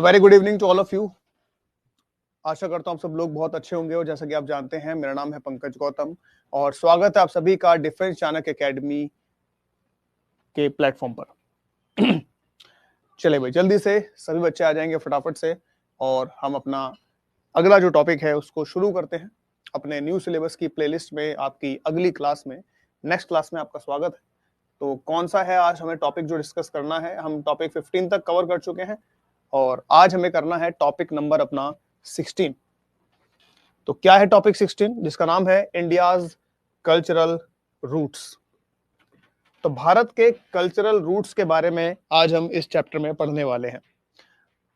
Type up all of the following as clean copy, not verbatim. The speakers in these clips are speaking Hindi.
Very good evening to all of you. आशा करता हूँ आप सब लोग बहुत अच्छे होंगे और जैसा कि आप जानते हैं मेरा नाम है पंकज गौतम और स्वागत है आप सभी का डिफेंस चाणक्य एकेडमी के प्लेटफॉर्म पर। चले भाई जल्दी से सभी बच्चे आ जाएंगे फटाफट से और हम अपना अगला जो टॉपिक है उसको शुरू करते हैं। अपने न्यू सिलेबस की प्लेलिस्ट में आपकी अगली क्लास में नेक्स्ट क्लास में आपका स्वागत है। तो कौन सा है आज हमें टॉपिक जो डिस्कस करना है? हम टॉपिक 15 तक कवर कर चुके हैं और आज हमें करना है टॉपिक नंबर अपना 16। तो क्या है टॉपिक 16 जिसका नाम है इंडियाज कल्चरल रूट्स। तो भारत के कल्चरल रूट्स के बारे में आज हम इस चैप्टर में पढ़ने वाले हैं।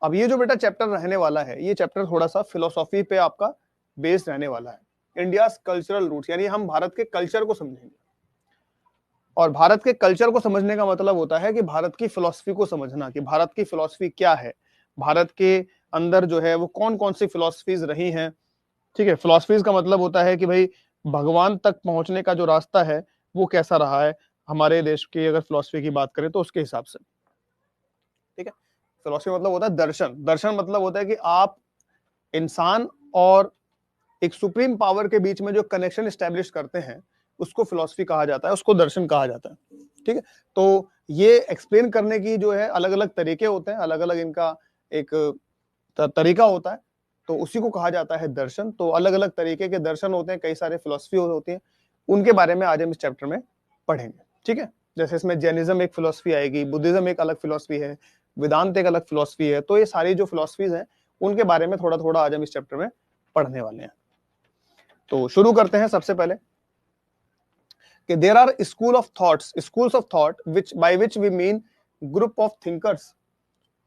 अब ये जो बेटा चैप्टर रहने वाला है ये चैप्टर थोड़ा सा फिलोसॉफी पे आपका बेस्ड रहने वाला है। इंडियाज कल्चरल रूट्स यानी हम भारत के कल्चर को समझेंगे और भारत के कल्चर को समझने का मतलब होता है कि भारत की फिलॉसफी को समझना कि भारत की फिलॉसफी क्या है, भारत के अंदर जो है वो कौन कौन सी फिलॉसफीज रही हैं। ठीक है, फिलॉसफीज का मतलब होता है कि भाई भगवान तक पहुंचने का जो रास्ता है वो कैसा रहा है हमारे देश की अगर फिलॉसफी की बात करें तो उसके हिसाब से। ठीक है, फिलॉसफी मतलब होता है दर्शन। दर्शन मतलब होता है कि आप इंसान और एक सुप्रीम पावर के बीच में जो कनेक्शन एस्टेब्लिश करते हैं उसको फिलॉसफी कहा जाता है, उसको दर्शन कहा जाता है। ठीक है, तो ये एक्सप्लेन करने की जो है अलग अलग तरीके होते हैं, अलग अलग इनका एक तरीका होता है, तो उसी को कहा जाता है दर्शन। तो अलग अलग तरीके के दर्शन होते हैं, कई सारे फिलॉसफी होती हैं, उनके बारे में आज हम इस चैप्टर में पढ़ेंगे। ठीक है, जैसे इसमें जैनिज्म एक फिलॉसफी आएगी, बुद्धिज्म एक अलग फिलॉसफी है, वेदांत एक अलग फिलॉसफी है। तो ये सारी जो फिलॉसफीज हैं उनके बारे में थोड़ा थोड़ा आज हम इस चैप्टर में पढ़ने वाले हैं। तो शुरू करते हैं सबसे पहले कि there are schools of thought which by which we mean group of thinkers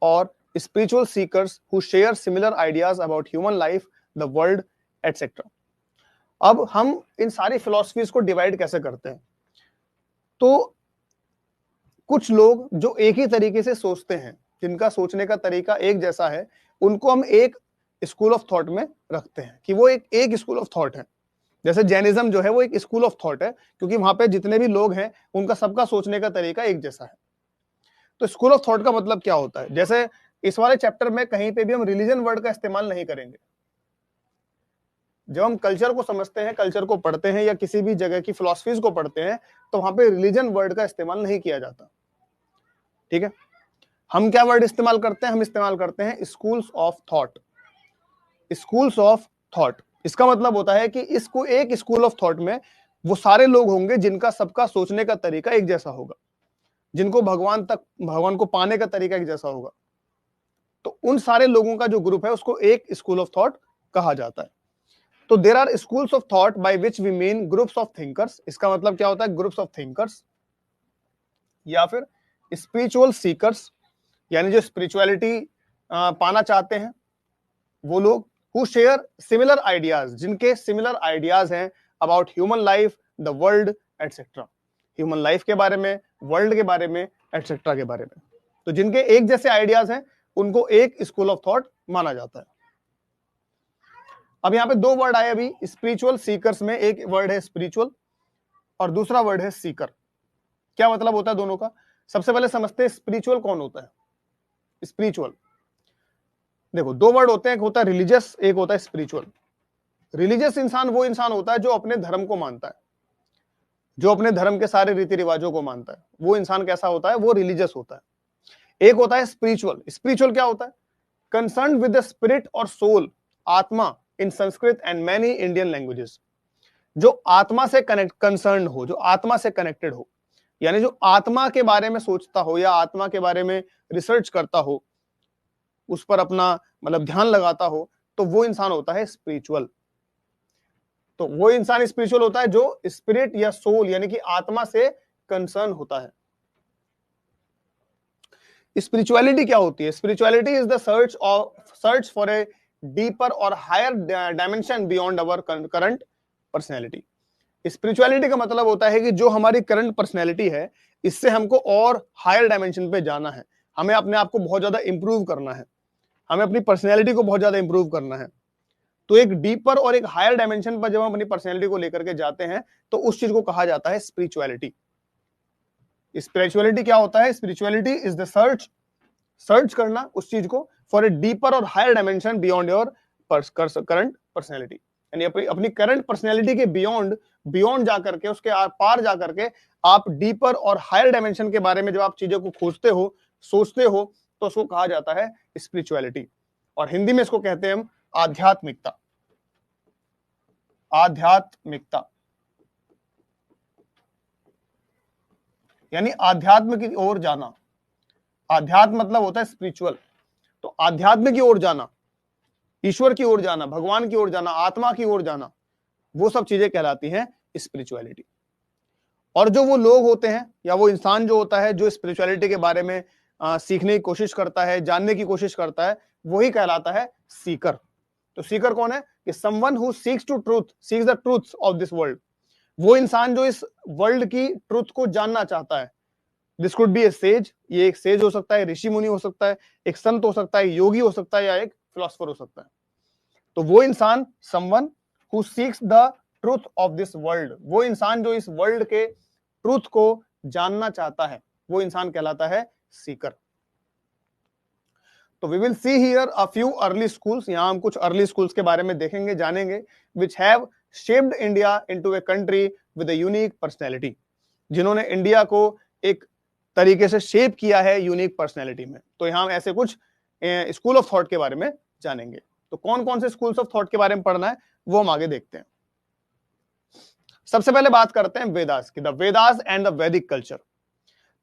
और spiritual seekers who share similar ideas about human life, the world, etc. अब हम इन सारी फिलॉसफीज को डिवाइड कैसे करते हैं? तो कुछ लोग जो एक ही तरीके से सोचते हैं, जिनका सोचने का तरीका एक जैसा है, उनको हम एक स्कूल ऑफ थॉट में रखते हैं कि वो एक स्कूल ऑफ थॉट है। जैसे जैनिज्म जो है वो एक स्कूल ऑफ थॉट है क्योंकि वहां पे जितने भी लोग हैं उनका सबका सोचने का तरीका एक जैसा है। तो स्कूल ऑफ थॉट का मतलब क्या होता है? जैसे इस वाले चैप्टर में कहीं पे भी हम रिलीजन वर्ड का इस्तेमाल नहीं करेंगे। जब हम कल्चर को समझते हैं, कल्चर को पढ़ते हैं या किसी भी जगह की फिलॉसफीज को पढ़ते हैं तो वहां पे रिलीजन वर्ड का इस्तेमाल नहीं किया जाता। ठीक है, हम क्या वर्ड इस्तेमाल करते हैं? हम इस्तेमाल करते हैं schools of thought. Schools of thought इसका मतलब होता है कि इसको एक स्कूल ऑफ थॉट में वो सारे लोग होंगे जिनका सबका सोचने का तरीका एक जैसा होगा, जिनको भगवान को पाने का तरीका एक जैसा होगा। तो उन सारे लोगों का जो ग्रुप है उसको एक स्कूल ऑफ थॉट कहा जाता है। तो there are schools of thought by which we mean groups of thinkers. इसका मतलब क्या होता है? ग्रुप्स ऑफ थिंकर्स या फिर स्पिरिचुअल सीकर्स, यानी जो स्पिरिचुअलिटी पाना चाहते हैं वो लोग, हु शेयर सिमिलर आइडियाज, जिनके सिमिलर आइडियाज हैं about human life, the world etcetera. Human life के बारे में, वर्ल्ड के बारे में, एटसेट्रा के बारे में। तो जिनके एक जैसे आइडियाज हैं उनको एक स्कूल ऑफ थॉट माना जाता है। अब यहां पे दो वर्ड आए अभी स्पिरिचुअल सीकर्स में, एक वर्ड है स्पिरिचुअल और दूसरा वर्ड है सीकर। क्या मतलब होता है दोनों का? सबसे पहले समझते हैं स्पिरिचुअल कौन होता है। स्पिरिचुअल देखो दो वर्ड होते हैं, एक होता है रिलीजियस, एक होता है स्पिरिचुअल। रिलीजियस इंसान वो इंसान होता है जो अपने धर्म को मानता है, जो अपने धर्म के सारे रीति रिवाजों को मानता है। वो इंसान कैसा होता है? वो रिलीजियस होता है। एक होता है स्पिरिचुअल। स्पिरिचुअल क्या होता है? कंसर्न विद द स्पिरिट और सोल, आत्मा in Sanskrit and many Indian languages. जो आत्मा से कंसर्न हो, जो आत्मा से कनेक्टेड हो, यानी जो आत्मा के बारे में सोचता हो या आत्मा के बारे में रिसर्च करता हो, उस पर अपना मतलब ध्यान लगाता हो, तो वो इंसान होता है स्पिरिचुअल। तो वो इंसान स्पिरिचुअल होता है जो स्पिरिट या सोल यानी कि आत्मा से कंसर्न होता है। स्पिरिचुअलिटी क्या होती है? Spirituality is the search for a deeper और higher dimension beyond our current personality. Spirituality का मतलब होता है कि जो हमारी करंट पर्सनैलिटी है इससे हमको और हायर डायमेंशन पे जाना है, हमें अपने आप को बहुत ज्यादा इंप्रूव करना है, हमें अपनी पर्सनैलिटी को बहुत ज्यादा इंप्रूव करना है। तो एक डीपर और एक हायर डायमेंशन पर जब हम अपनी पर्सनैलिटी को लेकर के जाते हैं तो उस चीज को कहा जाता है स्पिरिचुअलिटी। स्पिरिचुअलिटी क्या होता है? स्पिरिचुअलिटी इज द सर्च करना उस चीज को फॉर ए डीपर और higher dimension beyond your current personality, यानी अपनी करंट पर्सनैलिटी के बियॉन्ड जाकर के, उसके पार जाकर के आप डीपर और हायर डायमेंशन के बारे में जब आप चीजों को खोजते हो, सोचते हो, तो उसको कहा जाता है स्पिरिचुअलिटी, और हिंदी में इसको कहते हैं हम आध्यात्मिकता। आध्यात्मिकता यानी आध्यात्म की ओर जाना। आध्यात्म मतलब होता है स्पिरिचुअल, तो आध्यात्म की ओर जाना, ईश्वर की ओर जाना, भगवान की ओर जाना, आत्मा की ओर जाना, वो सब चीजें कहलाती हैं स्पिरिचुअलिटी। और जो वो लोग होते हैं या वो इंसान जो होता है जो स्पिरिचुअलिटी के बारे में सीखने की कोशिश करता है, जानने की कोशिश करता है, वही कहलाता है सीकर। तो सीकर कौन है? कि someone who seeks the truth of this world, वो इंसान जो इस वर्ल्ड की ट्रुथ को जानना चाहता है। This could be A says, ये एक सेज हो सकता है, ऋषि मुनि हो सकता है, एक संत हो सकता है, योगी हो सकता है, या एक फिलोसफर हो सकता है। तो वो इंसान someone who seeks the truth of this world, वो इंसान जो इस वर्ल्ड के ट्रुथ को जानना चाहता है, वो इंसान कहलाता है सीकर। तो we will see here a few early schools, यहां हम कुछ अर्ली स्कूल्स के बारे में देखेंगे, जानेंगे, which have shaped India into a country with a unique personality, जिन्होंने इंडिया को एक तरीके से शेप किया है यूनिक पर्सनैलिटी में। तो यहां हम ऐसे कुछ स्कूल ऑफ थॉट के बारे में जानेंगे। तो कौन कौन से स्कूल्स ऑफ थॉट के बारे में पढ़ना है वो हम आगे देखते हैं। सबसे पहले बात करते हैं वेदास की, द वेदास एंड द वैदिक कल्चर।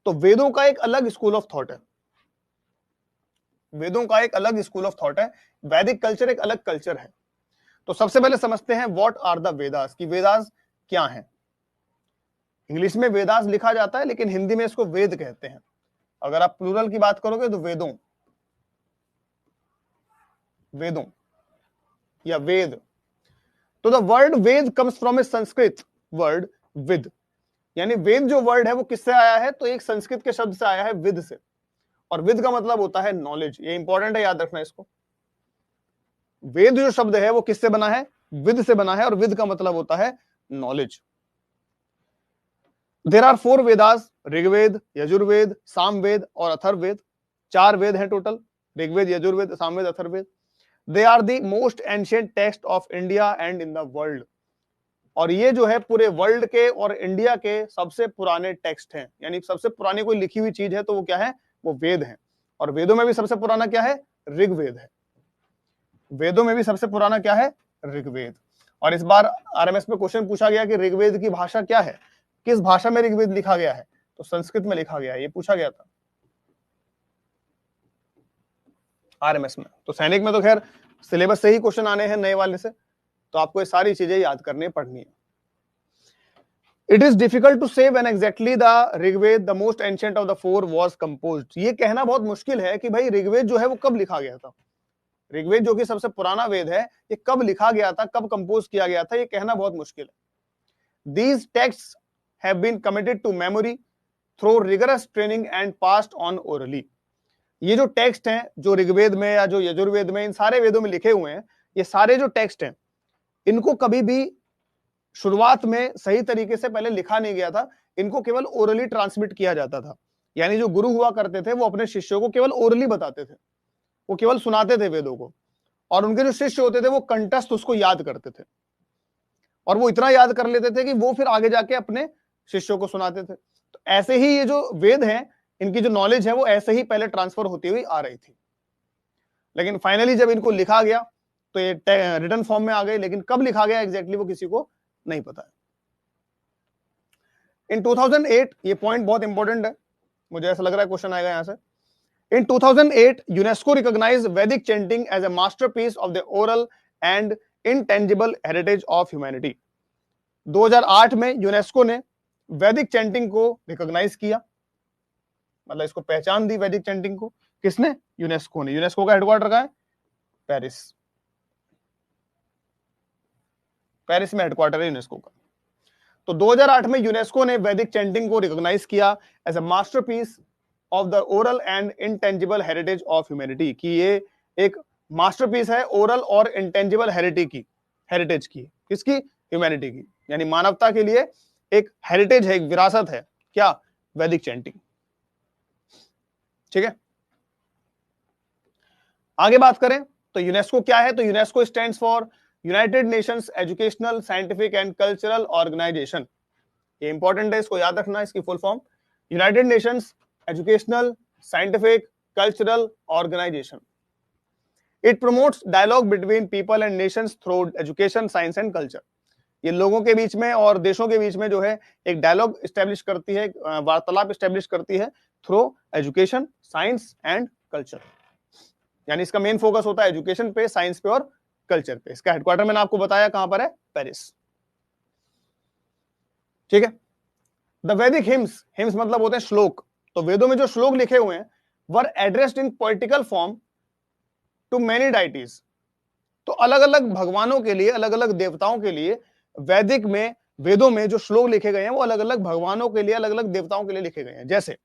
तो वेदों का एक अलग स्कूल ऑफ थॉट है, वेदों का एक अलग स्कूल ऑफ थॉट है, वैदिक कल्चर एक अलग कल्चर है। तो सबसे पहले समझते हैं व्हाट आर द वेदास, की वेदास क्या है। इंग्लिश में वेदास लिखा जाता है, लेकिन हिंदी में इसको वेद कहते हैं। अगर आप प्लूरल की बात करोगे तो वेदों या वेद। तो the word Veda comes from a Sanskrit word विद, यानी वेद जो वर्ड है वो किससे आया है? तो एक संस्कृत के शब्द से आया है, विद से, और विद का मतलब होता है नॉलेज। ये इंपॉर्टेंट है, याद रखना इसको। वेद जो शब्द है वो किससे बना है? विद से बना है, और विद का मतलब होता है knowledge. There are 4 Vedas, Rigveda, Yajurveda, Samaveda और अथर्ववेद। 4 वेद हैं total, Rigveda, Yajurveda, Samaveda, Atharvaveda. They are the most ancient text of India and in the world, और ये जो है पूरे वर्ल्ड के और इंडिया के सबसे पुराने टेक्स्ट हैं। यानी सबसे पुरानी कोई लिखी हुई चीज है तो वो क्या है? वो वेद है। और वेदों में भी सबसे पुराना क्या है? ऋग्वेद है। वेदों में भी सबसे पुराना क्या है? ऋग्वेद। और इस बार आरएमएस में क्वेश्चन पूछा गया कि ऋग्वेद की भाषा क्या है, किस भाषा में ऋग्वेद लिखा गया है? तो संस्कृत में लिखा गया है, ये पूछा गया था आरएमएस में। तो सैनिक में तो खैर सिलेबस से ही क्वेश्चन आने हैं नए वाले से, तो आपको ये सारी चीजें याद करनी पड़नी है। It is difficult to say when exactly the Rigveda the most ancient of the 4 was composed. ये कहना बहुत मुश्किल है कि भाई ऋग्वेद जो है वो कब लिखा गया था। ऋग्वेद जो कि सबसे पुराना वेद है, ये कब लिखा गया था, कब कंपोज किया गया था, ये कहना बहुत मुश्किल है। These texts have been committed to memory through rigorous training and passed on orally. ये जो टेक्स्ट हैं, जो ऋग्वेद में या जो यजुर्वेद में, इन सारे वेदों में लिखे हुए हैं, ये सारे जो टेक्स्ट हैं, इनको कभी भी शुरुआत में सही तरीके से पहले लिखा नहीं गया था। इनको केवल ओरली ट्रांसमिट किया जाता था। यानी जो गुरु हुआ करते थे वो अपने शिष्यों को केवल ओरली बताते थे, वो केवल सुनाते थे वेदों को, और उनके जो शिष्य होते थे वो कंठस्थ उसको याद करते थे, और वो इतना याद कर लेते थे कि वो फिर आगे जाके अपने शिष्यों को सुनाते थे। तो ऐसे ही ये जो वेद हैं, इनकी जो नॉलेज है वो ऐसे ही पहले ट्रांसफर होती हुई आ रही थी, लेकिन फाइनली जब इनको लिखा गया तो ये रिटन फॉर्म में आ गए, लेकिन कब लिखा गया एग्जैक्टली वो किसी को नहीं पता है। इन 2008, ये पॉइंट बहुत इंपॉर्टेंट है, मुझे ऐसा लग रहा है क्वेश्चन आएगा यहां से। In 2008 UNESCO recognized Vedic chanting as a masterpiece of the oral and intangible heritage of humanity. 2008 में यूनेस्को ने वैदिक चैंटिंग को रिकॉग्नाइज किया, मतलब इसको पहचान दी वैदिक चैंटिंग को। किसने? यूनेस्को ने। यूनेस्को का हेडक्वार्टर कहां है? पेरिस। पेरिस में हेडक्वार्टर है यूनेस्को का। तो 2008 में यूनेस्को ने वैदिक चैंटिंग को रिकॉग्नाइज किया as a masterpiece of the oral and intangible heritage of humanity, कि ये एक मास्टरपीस है ओरल और इंटेंजिबल हेरिटेज की। किसकी? ह्यूमैनिटी की, यानी मानवता के लिए एक हेरिटेज है, एक विरासत है। क्या? वैदिक चैंटिंग। ठीक है। आगे बात करें तो यूनेस्को क्या है, तो UNESCO stands for United Nations educational scientific and cultural organization. ये इंपॉर्टेंट है, इसको याद रखना, इसकी full form United Nations educational scientific cultural organization. It promotes dialogue between people and nations through education, science and culture. ये लोगों के बीच में और देशों के बीच में जो है एक डायलॉग स्टैब्लिश करती है, वार्तालाप स्टैब्लिश करती है through education, science and culture. यानी इसका मेन फोकस होता है एजुकेशन पे, साइंस पे और कल्चर पे। इसका हेडक्वार्टर मैंने आपको बताया कहां पर है, पेरिस। ठीक है। द वैदिक हिम्स, हिम्स मतलब होते हैं श्लोक। तो वेदों में जो श्लोक लिखे हुए हैं were addressed in poetical form to many deities. तो अलग अलग भगवानों के लिए, अलग अलग देवताओं के लिए वैदिक में, वेदों में जो श्लोक लिखे गए हैं वो अलग अलग भगवानों के लिए, अलग अलग देवताओं के लिए लिखे गए हैं। जैसे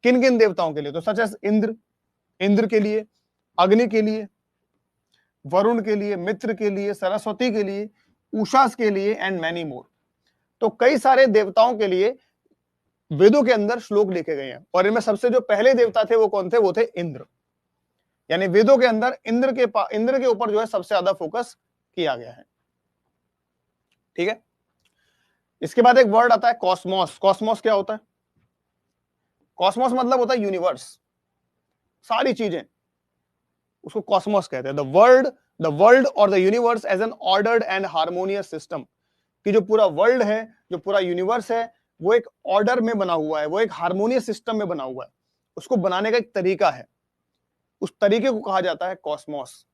किन किन देवताओं के लिए, तो सच एज इंद्र, इंद्र के लिए, अग्नि के लिए, वरुण के लिए, मित्र के लिए, सरस्वती के लिए, उषा के लिए एंड मैनी मोर। तो कई सारे देवताओं के लिए वेदों के अंदर श्लोक लिखे गए हैं, और इनमें सबसे जो पहले देवता थे वो कौन थे, वो थे इंद्र। यानी वेदों के अंदर इंद्र के ऊपर जो है सबसे ज्यादा फोकस किया गया है। ठीक है। इसके बाद एक वर्ड आता है कॉस्मोस। कॉस्मोस क्या होता है, कॉस्मोस मतलब होता है यूनिवर्स, सारी चीजें, उसको कॉस्मोस कहते हैं। द वर्ल्ड और the universe as an ordered and harmonious system. कि जो पूरा वर्ल्ड है, जो पूरा यूनिवर्स है, वो एक ऑर्डर में बना हुआ है, वो एक हार्मोनियस सिस्टम में बना हुआ है। उसको बनाने का एक तरीका है, उस तरीके को कहा जाता है कॉस्मोस।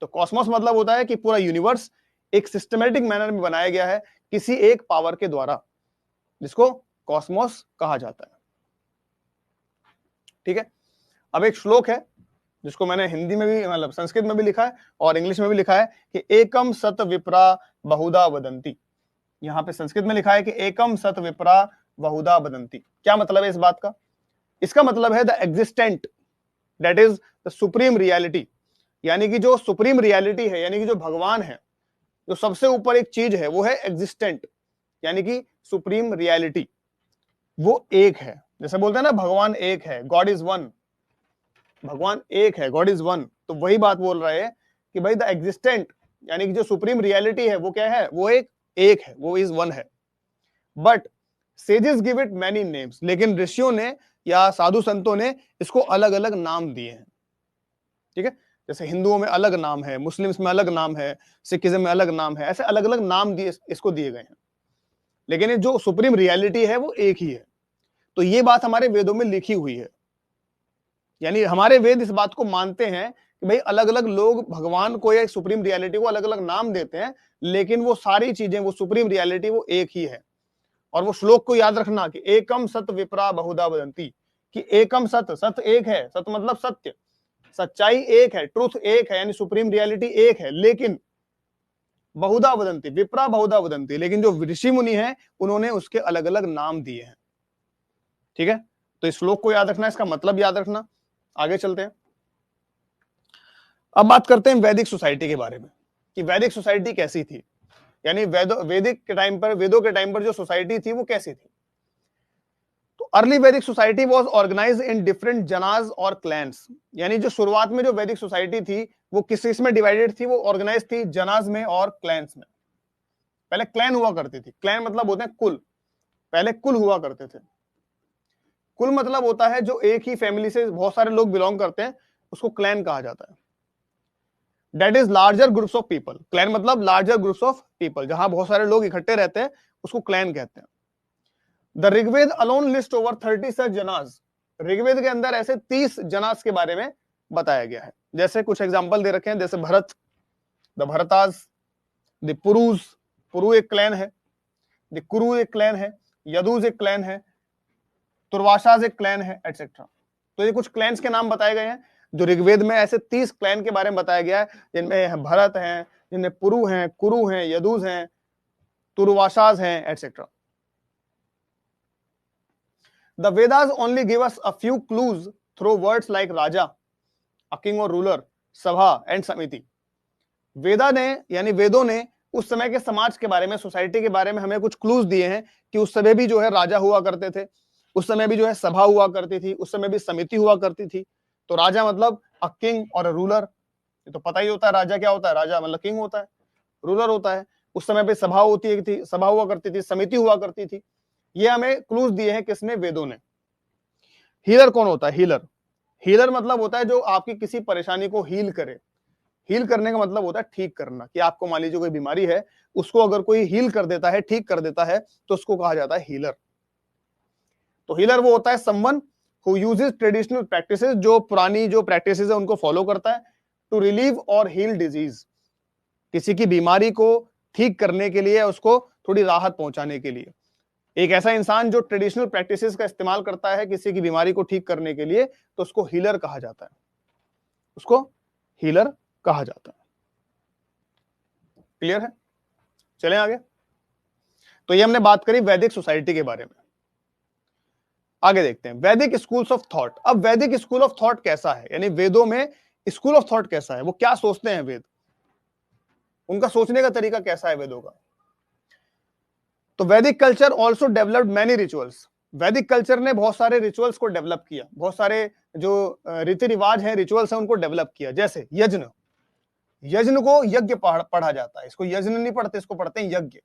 तो कॉस्मोस मतलब होता है कि पूरा यूनिवर्स एक सिस्टमेटिक मैनर में बनाया गया है किसी एक पावर के द्वारा, जिसको कॉस्मोस कहा जाता है। ठीक है। अब एक श्लोक है जिसको मैंने हिंदी में भी, मतलब संस्कृत में भी लिखा है और इंग्लिश में भी लिखा है कि एकम सत विप्रा बहुधा वदंती। यहां पे संस्कृत में लिखा है कि एकम सत विप्रा बहुधा वदंती। क्या मतलब है इस बात का, इसका मतलब है the existent that is the supreme reality. यानी कि जो सुप्रीम रियलिटी है, यानी कि जो भगवान है, जो सबसे ऊपर एक चीज है, वो है एग्जिस्टेंट, यानी कि सुप्रीम रियलिटी, वो एक है। जैसे बोलते हैं ना भगवान एक है, गॉड इज वन, भगवान एक है, गॉड इज वन। तो वही बात बोल रहे हैं कि भाई द एग्जिस्टेंट, यानी कि जो सुप्रीम रियलिटी है वो क्या है, वो एक है, वो इज वन है। But sages give it many names, लेकिन ऋषियों ने या साधु संतों ने इसको अलग अलग नाम दिए हैं। ठीक है। जैसे हिंदुओं में अलग नाम है, मुस्लिम्स में अलग नाम है, सिखिज्म में अलग नाम है, ऐसे अलग अलग नाम दिए इसको दिए गए हैं, लेकिन ये जो सुप्रीम रियलिटी है वो एक ही है। तो ये बात हमारे वेदों में लिखी हुई है, यानी हमारे वेद इस बात को मानते हैं कि भाई अलग अलग लोग भगवान को या सुप्रीम रियलिटी को अलग अलग नाम देते हैं, लेकिन वो सारी चीजें, वो सुप्रीम रियलिटी वो एक ही है। और वो श्लोक को याद रखना कि एकम सत विप्रा बहुधा वदंती, कि एकम सत, सत एक है, सत मतलब सत्य, सच्चाई एक है, ट्रुथ एक है, यानी सुप्रीम रियलिटी एक है, लेकिन बहुधा वदंती, विप्रा बहुधा वदंती, लेकिन जो ऋषि मुनि हैं उन्होंने उसके अलग अलग नाम दिए हैं। ठीक है। तो इस श्लोक को याद रखना, इसका मतलब याद रखना। आगे चलते हैं। अब बात करते हैं वैदिक सोसाइटी के बारे में, कि वैदिक सोसाइटी कैसी थी, यानी वैदिक के टाइम पर, वेदों के टाइम पर जो सोसाइटी थी वो कैसी थी। तो early Vedic society was organized in different janas और क्लैंस। यानी जो शुरुआत में जो वैदिक सोसाइटी थी वो किस किस में डिवाइडेड थी, वो ऑर्गेनाइज थी जनाज में और क्लैंस में। पहले क्लैन हुआ करती थी, क्लैन मतलब होते हैं कुल, पहले कुल हुआ करते थे। कुल मतलब होता है जो एक ही फैमिली से बहुत सारे लोग बिलोंग करते हैं, उसको क्लैन कहा जाता है। That is larger groups of people. Clan मतलब लार्जर ग्रुप्स ऑफ पीपल, जहां बहुत सारे लोग इकट्ठे रहते हैं, उसको क्लैन कहते हैं। The Rigveda alone list over 30 such janas. Rigveda के अंदर ऐसे 30 जनाज के बारे में बताया गया है। जैसे कुछ एग्जांपल दे रखे हैं, जैसे भरत, द भरताज, द पुरुष, पुरु एक क्लैन है, द कुरु एक क्लैन है, यदुज एक क्लैन है, तुर्वाशाज एक क्लैन है, एटसेट्रा। तो ये कुछ क्लैन्स के नाम बताए गए हैं जो ऋग्वेद में, ऐसे 30 क्लैन के बारे में बताया गया है, जिनमें भरत हैं, जिनमें पुरु हैं, कुरु हैं, यदुज हैं, तुर्वाशाज हैं, etcetera. The Vedas only give us a few clues through words like Raja, a king or ruler, Sabha and Samiti. वेदा ने, यानी वेदों ने उस समय के समाज के बारे में, सोसाइटी के बारे में हमें कुछ क्लूज दिए हैं कि उस समय भी जो है राजा हुआ करते थे, उस समय भी जो है सभा हुआ करती थी, उस समय भी समिति हुआ करती थी। तो राजा मतलब अ किंग और अ रूलर, ये तो पता ही होता है राजा क्या होता है, राजा मतलब किंग होता है, रूलर होता है। उस समय पे सभा होती थी, सभा हुआ करती थी, समिति हुआ करती थी। ये हमें क्लूज दिए हैं किसने, वेदों ने। हीलर कौन होता है, हीलर, हीलर मतलब होता है जो आपकी किसी परेशानी को हील करे। हील करने का मतलब होता है ठीक करना, कि आपको मान लीजिए कोई बीमारी है, उसको अगर कोई हील कर देता है, ठीक कर देता है, तो उसको कहा जाता है हीलर। तो हीलर वो होता है someone who uses traditional practices, जो पुरानी जो प्रैक्टिसेस है उनको फॉलो करता है, टू रिलीव और हील डिजीज, किसी की बीमारी को ठीक करने के लिए, उसको थोड़ी राहत पहुंचाने के लिए। एक ऐसा इंसान जो ट्रेडिशनल प्रैक्टिसेस का इस्तेमाल करता है किसी की बीमारी को ठीक करने के लिए, तो उसको हीलर कहा जाता है, उसको हीलर कहा जाता है। क्लियर है? चलें आगे। तो ये हमने बात करी वैदिक सोसाइटी के बारे में। आगे देखते हैं वैदिक स्कूल्स ऑफ थॉट। अब वैदिक स्कूल ऑफ थॉट कैसा है, यानी वेदों में स्कूल ऑफ थॉट कैसा है, वो क्या सोचते हैं वेद, उनका सोचने का तरीका कैसा है वेदों का। तो वैदिक culture also developed many rituals. वैदिक कल्चर ने बहुत सारे रिचुअल्स को डेवलप किया, बहुत सारे जो रीति रिवाज हैं, रिचुअल्स हैं, उनको डेवलप किया। जैसे यज्ञ, यज्ञ को यज्ञ पढ़ा जाता है, इसको यज्ञ नहीं पढ़ते, इसको पढ़ते हैं यज्ञ।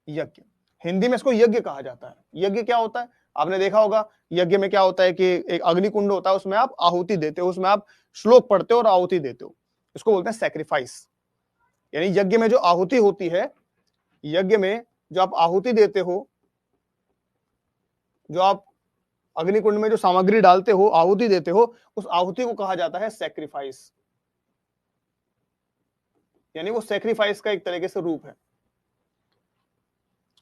यज्ञ हिंदी में इसको यज्ञ कहा जाता है। यज्ञ क्या होता है, आपने देखा होगा यज्ञ में क्या होता है कि एक अग्निकुंड होता है, उसमें आप आहुति देते हो, उसमें आप श्लोक पढ़ते हो और आहुति देते हो, इसको बोलते हैं सैक्रिफाइस। यानी यज्ञ में जो आहुति होती है, यज्ञ में जो आप आहुति देते हो, जो आप अग्निकुंड में जो सामग्री डालते हो, आहुति देते हो, उस आहुति को कहा जाता है सैक्रिफाइस। यानी वो सैक्रिफाइस का एक तरीके से रूप है।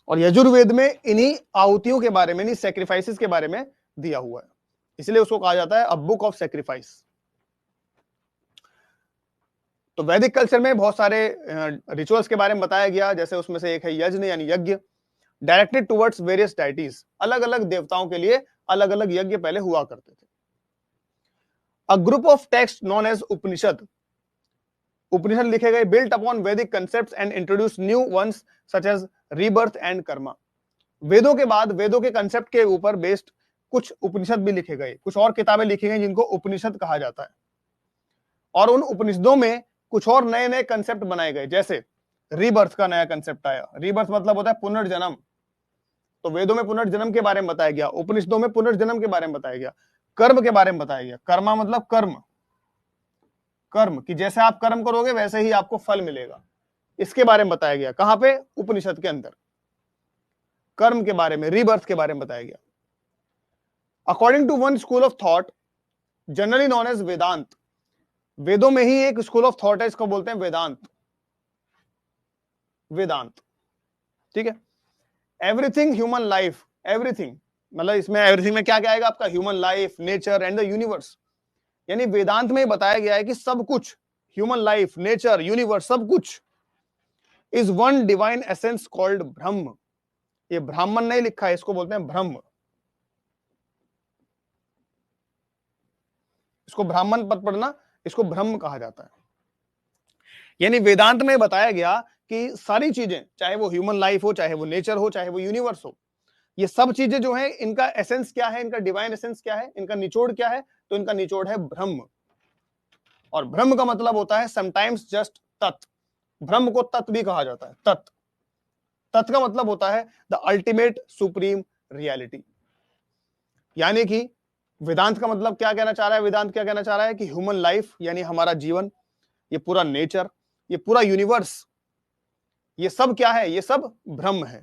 और यजुर्वेद में इन्हीं आहुतियों के बारे में, इन्हीं सैक्रिफाइसेस के बारे में दिया हुआ है, इसलिए उसको कहा जाता है अ बुक ऑफ सैक्रिफाइस। तो वैदिक कल्चर में बहुत सारे रिचुअल्स के बारे में बताया गया, जैसे उसमें से एक है यज्ञ यानी यज्ञ, डायरेक्टेड टुवर्ड्स वेरियस डाइटीज। अलग अलग देवताओं के लिए अलग अलग यज्ञ पहले हुआ करते थे। A group of text known as Upanishad. Upanishad लिखे गए built upon Vedic concepts and introduce new ones such as rebirth and karma. वेदों के बाद वेदों के कंसेप्ट के ऊपर बेस्ड कुछ उपनिषद भी लिखे गए, कुछ और किताबें लिखी गई जिनको उपनिषद कहा जाता है। और उन उपनिषदों में कुछ और नए नए कंसेप्ट बनाए गए, जैसे रीबर्थ का नया कंसेप्ट आया। रीबर्थ मतलब होता है पुनर्जन्म, तो वेदों में पुनर्जन्म के बारे में बताया गया, उपनिषदों में पुनर्जन्म के बारे में बताया गया। कर्म के बारे में बताया गया, कर्मा मतलब कर्म, कर्म कि जैसे आप कर्म करोगे वैसे ही आपको फल मिलेगा, इसके बारे में बताया गया। कहां पे, उपनिषद के अंदर कर्म के बारे में, रीबर्थ के बारे में बताया गया। According to one school of thought generally known as Vedanta. वेदों में ही एक स्कूल ऑफ थॉट है, इसको बोलते हैं वेदांत। वेदांत, ठीक है। एवरीथिंग ह्यूमन लाइफ, एवरीथिंग मतलब इसमें एवरीथिंग में क्या क्या आएगा आपका, human life, nature and the universe. यानी वेदांत में बताया गया है कि सब कुछ, ह्यूमन लाइफ, नेचर, यूनिवर्स, सब कुछ is one divine essence called ब्रह्म। ये ब्राह्मण नहीं लिखा है, इसको बोलते हैं ब्रह्म। इसको ब्राह्मण पद पढ़ना, इसको ब्रह्म कहा जाता है। यानी वेदांत में बताया गया कि सारी चीजें, चाहे वो ह्यूमन लाइफ हो, चाहे वो नेचर हो, चाहे वो यूनिवर्स हो, ये सब चीजें जो है, इनका एसेंस क्या है, इनका डिवाइन एसेंस क्या है, इनका निचोड़ क्या है, तो इनका निचोड़ है ब्रह्म। और ब्रह्म का मतलब होता है समटाइम्स जस्ट तत्। ब्रह्म को तत् भी कहा जाता है, तत्। तत् का मतलब होता है द अल्टीमेट सुप्रीम रियलिटी। यानी कि वेदांत का मतलब क्या कहना चाह रहा है, वेदांत क्या कहना चाह रहा है कि ह्यूमन लाइफ यानी हमारा जीवन, ये पूरा नेचर, ये पूरा यूनिवर्स, ये सब क्या है, ये सब ब्रह्म है।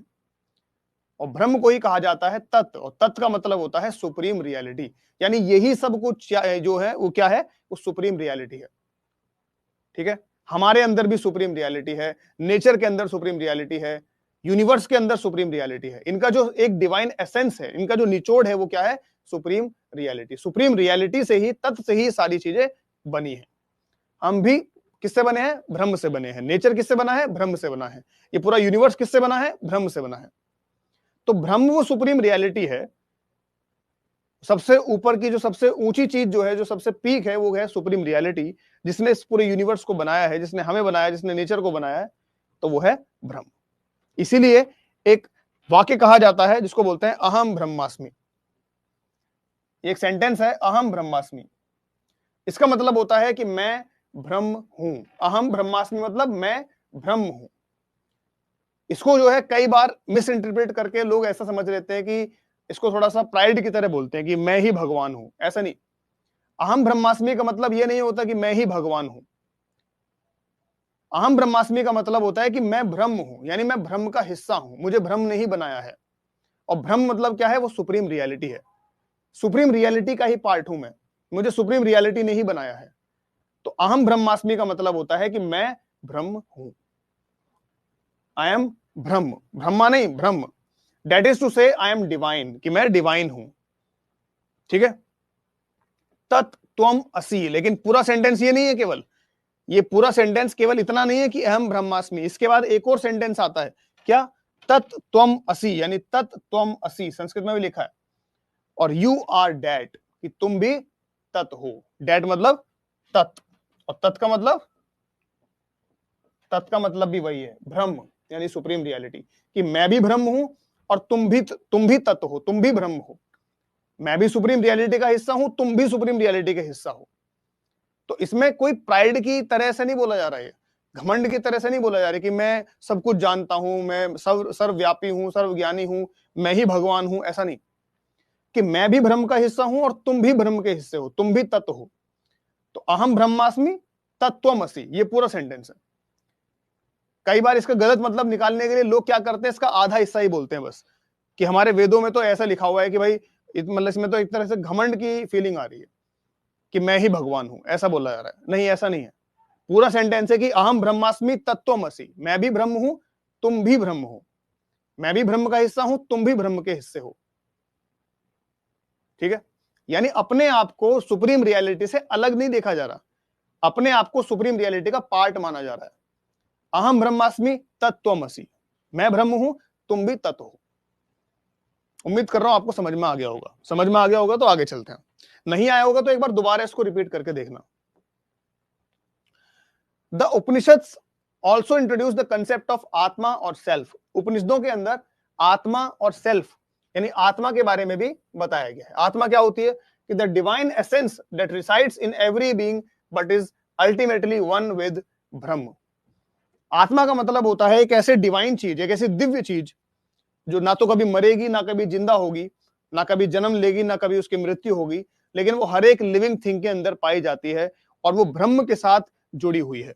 और ब्रह्म को ही कहा जाता है तत्व, और तत्व का मतलब होता है सुप्रीम रियलिटी। यानी यही सब कुछ जो है वो क्या है, वो सुप्रीम रियलिटी है। ठीक है, हमारे अंदर भी सुप्रीम रियलिटी है, नेचर के अंदर सुप्रीम रियलिटी है, यूनिवर्स के अंदर सुप्रीम रियलिटी है। इनका जो एक डिवाइन एसेंस है, इनका जो निचोड़ है, वो क्या है, सुप्रीम रियलिटी। सुप्रीम रियलिटी से ही, तत्व से ही सारी चीजें बनी है। हम भी किससे बने हैं, ब्रह्म से बने हैं। नेचर किससे बना है, ब्रह्म से बना है। ये पूरा यूनिवर्स किससे बना है, ब्रह्म से बना है। तो ब्रह्म वो सुप्रीम रियलिटी है। सबसे ऊपर की जो सबसे ऊंची चीज जो है, जो सबसे पीक है, वो है सुप्रीम रियलिटी, जिसने इस पूरे यूनिवर्स को बनाया है, जिसने हमें बनाया, जिसने नेचर को बनाया है, तो वो है ब्रह्म। इसीलिए एक वाक्य कहा जाता है जिसको बोलते हैं अहम ब्रह्मास्मि। एक सेंटेंस है अहम ब्रह्मास्मि। इसका मतलब होता है कि मैं ब्रह्म हूं। अहम ब्रह्मास्मि मतलब मैं ब्रह्म हूं। इसको जो है कई बार मिस इंटरप्रेट करके लोग ऐसा समझ लेते हैं कि इसको थोड़ा सा प्राइड की तरह बोलते हैं कि मैं ही भगवान हूं। ऐसा नहीं। अहम ब्रह्मास्मि का मतलब यह नहीं होता कि मैं ही भगवान हूं। अहम ब्रह्मास्मि का मतलब होता है कि मैं ब्रह्म हूं, यानी मैं ब्रह्म का हिस्सा हूं, मुझे ब्रह्म ने ही बनाया है। और ब्रह्म मतलब क्या है? वो सुप्रीम रियलिटी है। सुप्रीम रियलिटी का ही पार्ट हूं मैं, मुझे सुप्रीम रियलिटी ने ही बनाया है। तो अहम ब्रह्मास्मि का मतलब होता है कि मैं ब्रह्म हूं। आई एम ब्रह्म, ब्रह्मा नहीं, ब्रह्म। दैट इज टू से आई एम डिवाइन, कि मैं डिवाइन हूं। ठीक है। तत्त्वम असि, लेकिन पूरा सेंटेंस ये नहीं है केवल, ये पूरा सेंटेंस केवल इतना नहीं है कि अहम ब्रह्मास्मि। इसके बाद एक और सेंटेंस आता है, क्या? तत्त्वम असि, यानी तत्त्वम असि संस्कृत में भी लिखा है। और यू आर डैट, कि तुम भी तत् हो। डैट मतलब तत्, और तत् का मतलब, तत् का मतलब भी वही है, ब्रह्म, यानी सुप्रीम रियलिटी। कि मैं भी ब्रह्म हूं और तुम भी तत्व हो, तुम भी ब्रह्म हो। मैं भी सुप्रीम रियलिटी का हिस्सा हूं, तुम भी सुप्रीम रियलिटी का हिस्सा हो। तो इसमें कोई प्राइड की तरह से नहीं बोला जा रहा है, घमंड की तरह से नहीं बोला जा रहा है कि मैं सब कुछ जानता हूं, मैं सर्वव्यापी हूं, सर्वज्ञानी हूं, मैं ही भगवान हूं। ऐसा नहीं, कि मैं भी ब्रह्म का हिस्सा हूं और तुम भी ब्रह्म के हिस्से हो, तुम भी तत्व हो। तो अहम ब्रह्मास्मि तत्त्वमसि, ये पूरा सेंटेंस है। कई बार इसका गलत मतलब निकालने के लिए लोग क्या करते हैं, इसका आधा हिस्सा ही बोलते हैं बस, कि हमारे वेदों में तो ऐसा लिखा हुआ है कि भाई मतलब इसमें तो एक तरह से घमंड की फीलिंग आ रही है कि मैं ही भगवान हूं, ऐसा बोला जा रहा है। नहीं, ऐसा नहीं है। पूरा सेंटेंस है कि अहम ब्रह्मास्मि तत्त्वमसि, मैं भी ब्रह्म हूं, तुम भी ब्रह्म हो। मैं भी ब्रह्म का हिस्सा हूं, तुम भी ब्रह्म के हिस्से हो। ठीक है। यानी अपने आप को सुप्रीम रियलिटी से अलग नहीं देखा जा रहा, अपने आप को सुप्रीम रियलिटी का पार्ट माना जा रहा है। अहम ब्रह्मास्मि तत्त्वमसि, मैं ब्रह्म हूं, तुम भी तत्व हो। उम्मीद कर रहा हूं आपको समझ में आ गया होगा। समझ में आ गया होगा तो आगे चलते हैं, नहीं आया होगा तो एक बार दोबारा इसको रिपीट करके देखना। The Upanishads also introduce the concept of आत्मा और सेल्फ। उपनिषदों के अंदर आत्मा और सेल्फ, यानी आत्मा के बारे में भी बताया गया है। आत्मा क्या होती है? कि the divine essence that resides in every being but is ultimately one with ब्रह्म। आत्मा का मतलब होता है एक ऐसे डिवाइन चीज, एक ऐसी दिव्य चीज जो ना तो कभी मरेगी, ना कभी जिंदा होगी, ना कभी जन्म लेगी, ना कभी उसकी मृत्यु होगी, लेकिन वो हर एक लिविंग थिंग के अंदर पाई जाती है और वो ब्रह्म के साथ जुड़ी हुई है।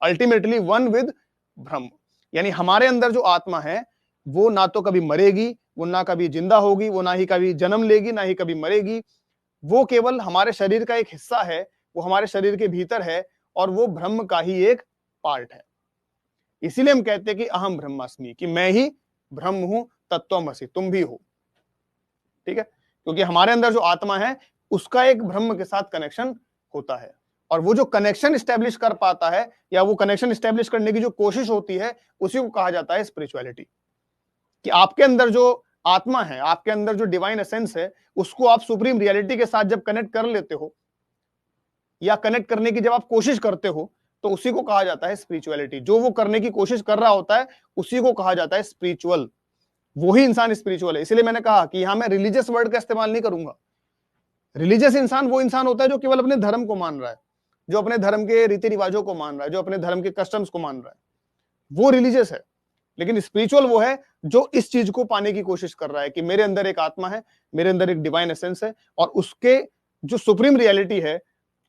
अल्टीमेटली वन विद ब्रह्म। यानी हमारे अंदर जो आत्मा है वो ना तो कभी मरेगी, वो ना कभी जिंदा होगी, वो ना ही कभी जन्म लेगी, ना ही कभी मरेगी। वो केवल हमारे शरीर का एक हिस्सा है, वो हमारे शरीर के भीतर है और वो ब्रह्म का ही एक पार्ट है। इसीलिए हम कहते हैं कि अहम ब्रह्मास्मि, कि मैं ही ब्रह्म हूं, तत्त्वमसि, तुम भी हो। ठीक है। क्योंकि हमारे अंदर जो आत्मा है उसका एक ब्रह्म के साथ कनेक्शन होता है, और वो जो कनेक्शन स्टैब्लिश कर पाता है, या वो कनेक्शन स्टैब्लिश करने की जो कोशिश होती है, उसी को कहा जाता है स्पिरिचुअलिटी। कि आपके अंदर जो आत्मा है, आपके अंदर जो डिवाइन एसेंस है, उसको आप सुप्रीम रियलिटी के साथ जब कनेक्ट कर लेते हो, या कनेक्ट करने की जब आप कोशिश करते हो, तो उसी को कहा जाता है स्पिरिचुअलिटी। जो वो करने की कोशिश कर रहा होता है उसी को कहा जाता है स्पिरिचुअल। वही इंसान स्पिरिचुअल है। इसलिए मैंने कहा कि यहां मैं रिलीजियस वर्ड का इस्तेमाल नहीं करूंगा। रिलीजियस इंसान वो इंसान होता है जो केवल अपने धर्म को मान रहा है, जो अपने धर्म के रीति रिवाजों को मान रहा है, जो अपने धर्म के कस्टम्स को मान रहा है, वो रिलीजियस है। लेकिन स्पिरिचुअल वो है जो इस चीज को पाने की कोशिश कर रहा है कि मेरे अंदर एक आत्मा है, मेरे अंदर एक डिवाइन एसेंस है, और उसके जो सुप्रीम रियलिटी है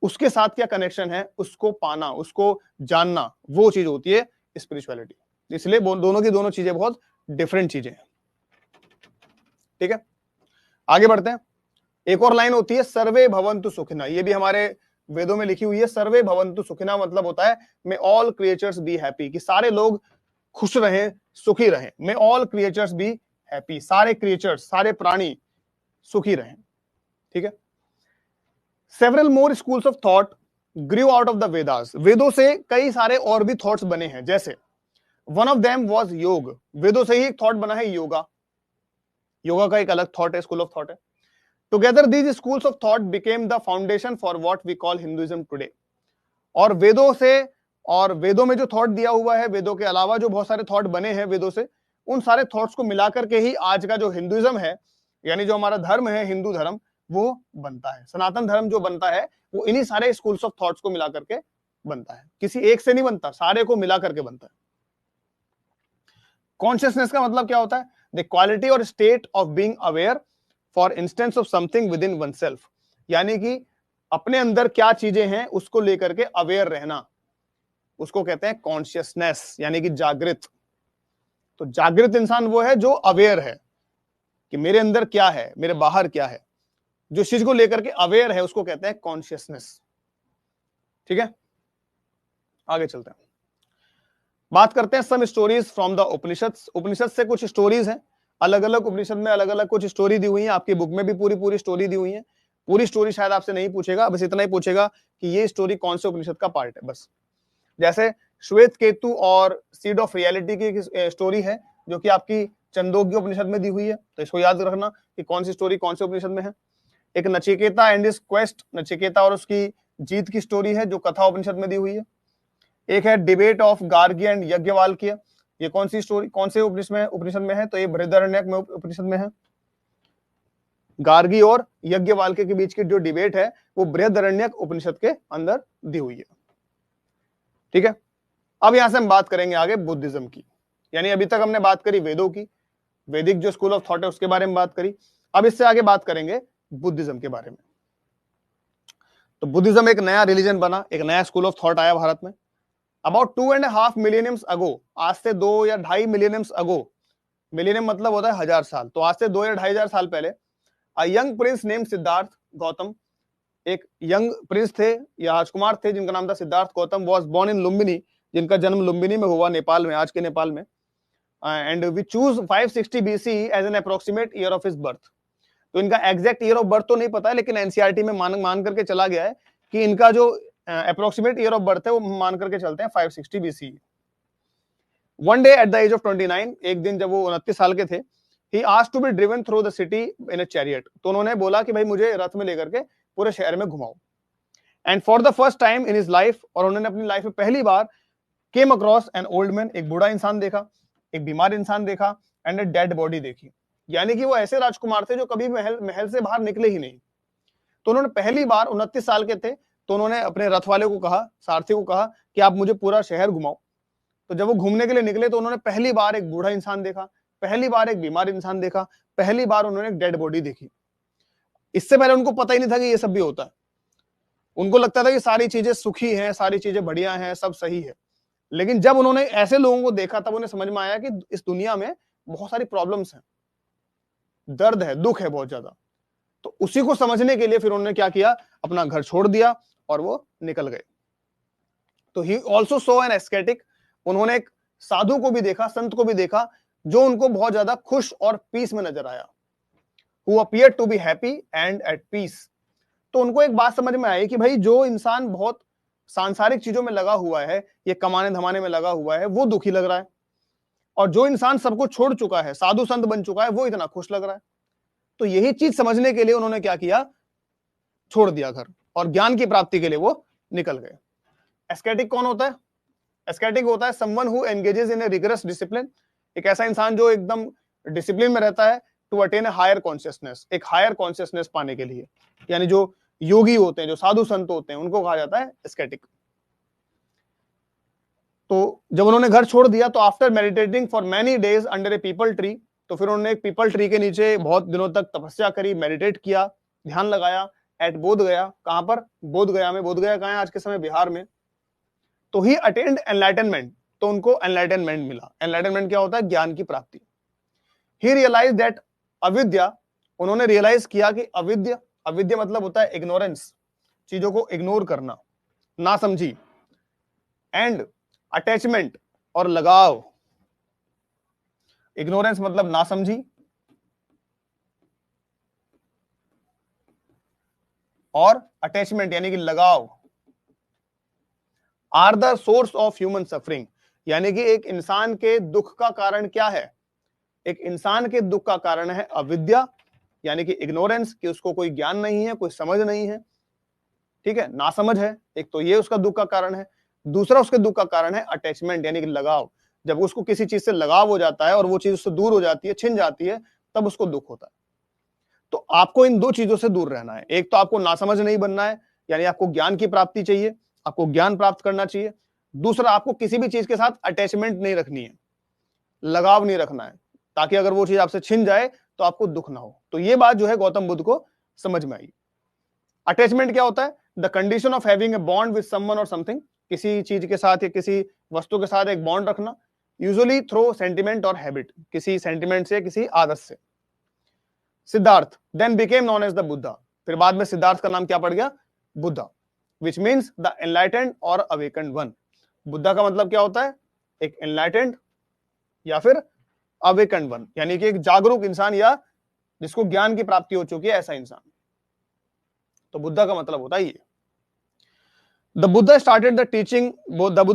उसके साथ क्या कनेक्शन है, उसको पाना, उसको जानना, वो चीज होती है स्पिरिचुअलिटी। इसलिए दोनों की दोनों चीजें बहुत डिफरेंट चीजें हैं। ठीक है, आगे बढ़ते हैं। एक और लाइन होती है सर्वे भवन्तु सुखिना, ये भी हमारे वेदों में लिखी हुई है। सर्वे भवन्तु सुखिना मतलब होता है मे ऑल क्रिएचर्स बी हैप्पी, कि सारे लोग खुश रहें, सुखी रहें। मे ऑल क्रिएचर्स बी हैप्पी, सारे क्रिएचर्स, सारे प्राणी सुखी रहें। ठीक है। Several more schools of thought Guru out of the Vedas, वेदों से कई सारे और भी थॉट्स बने हैं। जैसे वन ऑफ देम वाज योग, वेदों से ही एक थॉट बना है योगा। योगा का एक अलग थॉट है, स्कूल ऑफ थॉट है। Together these schools of thought became the foundation for what we call Hinduism today. और वेदों से, और वेदों में जो थॉट दिया हुआ है, वेदों के अलावा जो बहुत सारे थॉट बने हैं वेदों से, उन सारे थॉट्स को मिलाकर के ही आज का जो हिंदुइज्म है, यानी जो हमारा धर्म है हिंदू धर्म, वो बनता है। सनातन धर्म जो बनता है वो इन्हीं सारे स्कूल्स ऑफ थॉट्स को मिला करके बनता है, किसी एक से नहीं बनता, सारे को मिला करके बनता है। कॉन्शियसनेस का मतलब क्या होता है? द क्वालिटी और state of being aware for instance of something with in one self, यानी कि अपने अंदर क्या चीजें हैं उसको लेकर के अवेयर रहना, उसको कहते हैं कॉन्शियसनेस, यानी कि जागृत। तो जागृत इंसान वो है जो अवेयर है कि मेरे अंदर क्या है, मेरे बाहर क्या है, जो चीज को लेकर के अवेयर है उसको कहते हैं कॉन्शियसनेस। ठीक है, आगे चलते हैं, बात करते हैं सम स्टोरीज फ्रॉम द उपनिषद। उपनिषद से कुछ स्टोरीज हैं, अलग अलग उपनिषद में अलग अलग कुछ स्टोरी दी हुई है, आपकी बुक में भी पूरी पूरी स्टोरी दी हुई है। पूरी स्टोरी शायद आपसे नहीं पूछेगा, बस इतना ही पूछेगा कि ये स्टोरी कौन से उपनिषद का पार्ट है, बस। जैसे श्वेत केतु और सीड ऑफ रियलिटी की स्टोरी है जो कि आपकी छंदोग्य उपनिषद में दी हुई है, तो इसको याद रखना कि कौन सी स्टोरी कौन से उपनिषद में है। एक Nachiketa and his quest, Nachiketa और उसकी जीत की स्टोरी है जो कथा उपनिषद में दी हुई है। एक है डिबेट ऑफ गार्गी एंड यज्ञवाल्क्य, ये कौन सी स्टोरी कौन से उपनिषद में है? तो ये बृहदारण्यक में उपनिषद में है। गार्गी और यज्ञवाल्क्य के बीच की जो डिबेट है वो बृहदारण्यक उपनिषद के अंदर दी हुई है। ठीक है, अब यहां से हम बात करेंगे आगे बुद्धिज्म की, यानी अभी तक हमने बात करी वेदों की, वैदिक जो स्कूल ऑफ थॉट है उसके बारे में बात करी, अब इससे आगे बात करेंगे बुद्धिज्म के बारे में। तो बुद्धिज्म एक नया रिलीजन बना, एक नया स्कूल ऑफ थॉट आया भारत में अबाउट 2.5 मिलियनियम्स अगो, आज से 2 या 2.5 मिलियनियम्स अगो, मिलियनियम मतलब होता है 1000 साल, तो आज से 2 या 2.5 साल पहले a young Prince name Siddharth Gautam, एक यंग प्रिंस थे या राजकुमार थे जिनका नाम था Siddhartha Gautama, was born in Lumbini, जिनका जन्म लुम्बिनी में हुआ, नेपाल में, आज के नेपाल में, and we choose 560 BC as an approximate year of his birth. तो इनका एग्जैक्ट ईयर ऑफ बर्थ तो नहीं पता है, लेकिन एनसीईआरटी में मान करके चला गया है कि इनका जो अप्रोक्सीमेट ईयर ऑफ बर्थ है वो मान करके चलते हैं 560 BC। One day at the age of 29, एक दिन जब वो 29 साल के थे, he asked to be driven through the city in a chariot, तो उन्होंने बोला कि भाई मुझे रथ में लेकर के पूरे शहर में घुमाओ। And for the first time in his life, और उन्होंने अपनी लाइफ में पहली बार came across an old man, एक बूढ़ा इंसान देखा, एक बीमार इंसान देखा, एंड ए डेड बॉडी देखी, यानी कि वो ऐसे राजकुमार थे जो कभी महल से बाहर निकले ही नहीं। तो उन्होंने पहली बार 29 साल के थे, तो उन्होंने अपने रथ वाले को कहा, सारथी को कहा कि आप मुझे पूरा शहर घुमाओ। तो जब वो घूमने के लिए निकले तो उन्होंने पहली बार एक बूढ़ा इंसान देखा, पहली बार एक बीमार इंसान देखा, पहली बार उन्होंने एक डेड बॉडी देखी। इससे पहले उनको पता ही नहीं था कि ये सब भी होता है, उनको लगता था कि सारी चीजें सुखी हैं, सारी चीजें बढ़िया हैं, सब सही है। लेकिन जब उन्होंने ऐसे लोगों को देखा तब उन्हें समझ में आया कि इस दुनिया में बहुत सारी प्रॉब्लम्स हैं, दर्द है, दुख है बहुत ज्यादा। तो उसी को समझने के लिए फिर उन्होंने क्या किया, अपना घर छोड़ दिया और वो निकल गए। तो ही ऑल्सो सो एन एस्केटिक, उन्होंने एक साधु को भी देखा, संत को भी देखा जो उनको बहुत ज्यादा खुश और पीस में नजर आया, who appeared to be happy and at peace। तो उनको एक बात समझ में आई कि भाई जो इंसान बहुत सांसारिक चीजों में लगा हुआ है, ये कमाने धमाने में लगा हुआ है, वो दुखी लग रहा है, और जो इंसान सबको छोड़ चुका है, साधु संत बन चुका है, वो इतना खुश लग रहा है। तो यही चीज समझने के लिए उन्होंने क्या किया, छोड़ दिया घर और ज्ञान की प्राप्ति के लिए वो निकल गए। एस्केटिक कौन होता है? एस्केटिक होता है someone who engages in a rigorous discipline, एक ऐसा इंसान जो एकदम डिसिप्लिन में रहता है, to attain a higher consciousness, एक हायर कॉन्शियसनेस पाने के लिए, यानी जो योगी होते हैं, जो साधु संत होते हैं, उनको कहा जाता है एस्केटिक। तो जब उन्होंने घर छोड़ दिया तो after meditating for many days under A people tree, तो फिर उन्होंने एक पीपल ट्री के नीचे बहुत दिनों तक तपस्या करी, मेडिटेट किया, ध्यान लगाया, एट बोध गया, कहां पर? बोध गया में। बोध गया कहां है? आज के समय बिहार में। तो ही अटेंड एनलाइटनमेंट, तो उनको एनलाइटनमेंट मिला। एनलाइटनमेंट क्या होता है? ज्ञान की प्राप्ति। ही रियलाइज दैट अविद्या, उन्होंने रियलाइज किया कि अविद्या, अविद्या मतलब होता है इग्नोरेंस, चीजों को इग्नोर करना, ना समझी, एंड अटैचमेंट और लगाव। इग्नोरेंस मतलब ना समझी और अटैचमेंट यानी कि लगाव, are the source of human suffering, यानी कि एक इंसान के दुख का कारण क्या है? एक इंसान के दुख का कारण है अविद्या, यानी कि इग्नोरेंस, कि उसको कोई ज्ञान नहीं है, कोई समझ नहीं है, ठीक है, ना समझ है, एक तो ये उसका दुख का कारण है। दूसरा उसके दुख का कारण है अटैचमेंट, यानी कि लगाव। जब उसको किसी चीज से लगाव हो जाता है और वो चीज उससे दूर हो जाती है, छिन जाती है, तब उसको दुख होता है। तो आपको इन दो चीजों से दूर रहना है। एक तो आपको नासमझ नहीं बनना है, यानी आपको ज्ञान की प्राप्ति चाहिए, आपको ज्ञान प्राप्त करना चाहिए। दूसरा, आपको किसी भी चीज के साथ अटैचमेंट नहीं रखनी है, लगाव नहीं रखना है, ताकि अगर वो चीज आपसे छिन जाए तो आपको दुख ना हो। तो ये बात जो है गौतम बुद्ध को समझ में आई। अटैचमेंट क्या होता है? The condition of having a bond with someone और समथिंग, किसी चीज के साथ या किसी वस्तु के साथ एक बॉन्ड रखना, यूजुअली थ्रू सेंटिमेंट और हैबिट, किसी सेंटिमेंट से, किसी आदत से। Siddhartha then became known as the Buddha, फिर बाद में सिद्धार्थ का नाम क्या पड़ गया? Buddha, which means the enlightened और अवेकन्ड वन। बुद्धा का मतलब क्या होता है? एक एनलाइटेंड या फिर अवेकन्ड वन, यानी कि एक जागरूक इंसान या जिसको ज्ञान की प्राप्ति हो चुकी है, ऐसा इंसान। तो बुद्धा का मतलब होता है ये। The Buddha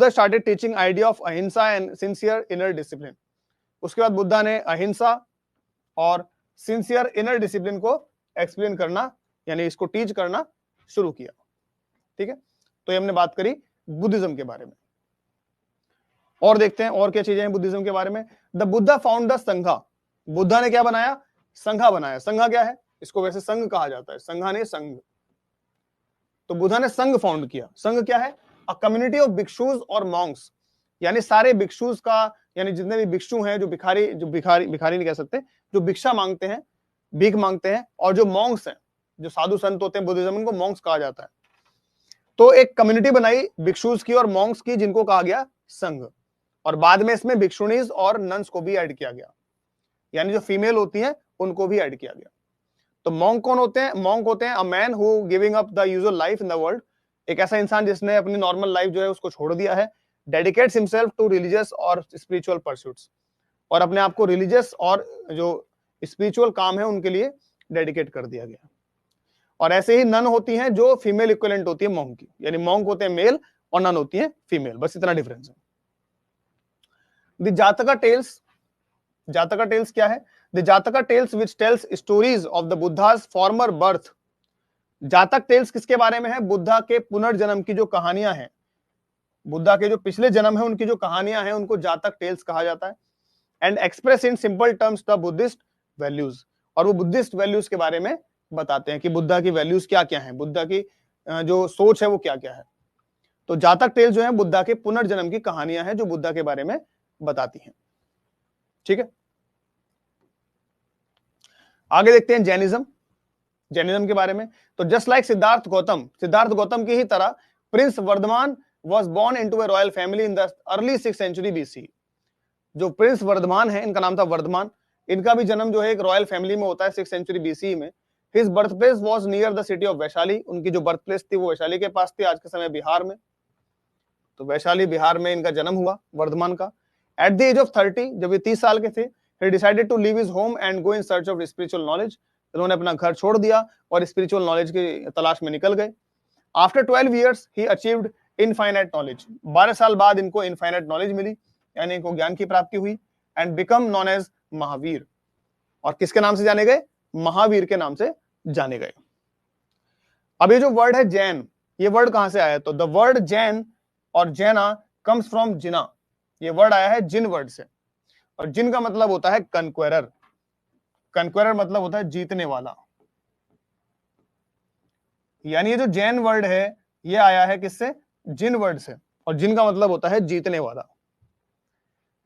started teaching idea of अहिंसा and sincere inner discipline. उसके बाद बुद्धा ने अहिंसा और सिंसियर इनर डिसिप्लिन को एक्सप्लेन करना, यानी इसको टीच करना शुरू किया। ठीक है, तो ये हमने बात करी बुद्धिज्म के बारे में। और देखते हैं और क्या चीजें हैं बुद्धिज्म के बारे में। द बुद्धा फाउंड द संघा, बुद्धा ने क्या बनाया? संघा बनाया। संघा क्या है? इसको वैसे संघ कहा जाता है, संघा ने संघ। तो बुद्धा ने संघ फाउंड किया। संघ क्या है? अ कम्युनिटी ऑफ भिक्षुज और मॉन्क्स, यानी सारे भिक्षुज का, यानी जितने भी भिक्षु हैं, जो भिखारी नहीं कह सकते, जो भिक्षा मांगते हैं, भीख मांगते हैं, और जो मॉन्क्स हैं, जो साधु संत होते हैं बुद्धिज्म, इनको मॉन्क्स कहा जाता है। तो एक कम्युनिटी बनाई भिक्षुज की और मॉन्क्स की, जिनको कहा गया संघ। और बाद में इसमें भिक्षुणीज और नन्स को भी ऐड किया गया, यानी जो फीमेल होती हैं उनको भी ऐड किया गया। तो मॉन्क कौन होते हैं? मॉन्क होते हैं a man who giving up the usual life in the world, एक ऐसा इंसान जिसने अपनी नॉर्मल लाइफ जो है उसको छोड़ दिया है। डेडिकेट्स हिमसेल्फ टू रिलीजियस और स्पिरिचुअल परस्यूट्स, और अपने आप को रिलीजियस और जो स्पिरिचुअल काम है उनके लिए डेडिकेट कर दिया गया। और ऐसे ही नन होती हैं जो फीमेल इक्विवेलेंट होती है मॉन्क की, यानी मॉन्क होते हैं मेल और नन होती है फीमेल, बस इतना डिफरेंस है। द जातका टेल्स, जातका टेल्स क्या है? The Jataka tales which tells stories of the Buddha's former birth. Jataka tales किसके बारे में है? बुद्धा के पुनर्जन्म की जो कहानियां हैं, बुद्धा के जो पिछले जन्म है उनकी जो कहानियां हैं, उनको जातक टेल्स कहा जाता है। And express in simple terms the Buddhist values, और वो बुद्धिस्ट वैल्यूज के बारे में बताते हैं कि बुद्धा की वैल्यूज क्या क्या है, बुद्धा की जो सोच है वो क्या क्या है। तो जातक टेल्स जो है बुद्धा के पुनर्जन्म की कहानियां हैं जो बुद्धा के बारे में बताती हैं। ठीक है, आगे देखते हैं जैनिज्म, जैनिज्म के बारे में। तो जस्ट लाइक सिद्धार्थ गौतम की ही तरह prince Vardhaman was born into a royal family in the early 6th century BC। जो प्रिंस वर्धमान है, इनका नाम था वर्धमान, इनका भी जन्म जो है एक रॉयल फैमिली में होता है 6th century BC में। His birthplace was near the city of Vaishali, उनकी जो बर्थ प्लेस थी वो वैशाली के पास थी, आज के समय बिहार में। तो वैशाली बिहार में इनका जन्म हुआ वर्धमान का। At the age of 30, जब ये 30 साल के थे, he decided to leave his home and go in search of spiritual knowledge। इन्होंने अपना घर छोड़ दिया और स्पिरिचुअल नॉलेज की तलाश में निकल गए। After 12 years, he achieved infinite knowledge, 12 साल बाद इनको इनफाइनाइट नॉलेज मिली, यानी इनको ज्ञान की प्राप्ति हुई। And become known as Mahavira, और किसके नाम से जाने गए? महावीर के नाम से जाने गए। अब ये जो वर्ड है जैन, ये वर्ड कहां से आया? तो द वर्ड जैन और जैना कम्स फ्रॉम जिना, ये वर्ड आया है जिन वर्ड से, और जिन का मतलब होता है कन्क्वेरर। कन्क्वेरर मतलब होता है जीतने वाला, यानी ये जो जैन वर्ड है ये आया है किससे? जिन वर्ड से, और जिन का मतलब होता है जीतने वाला।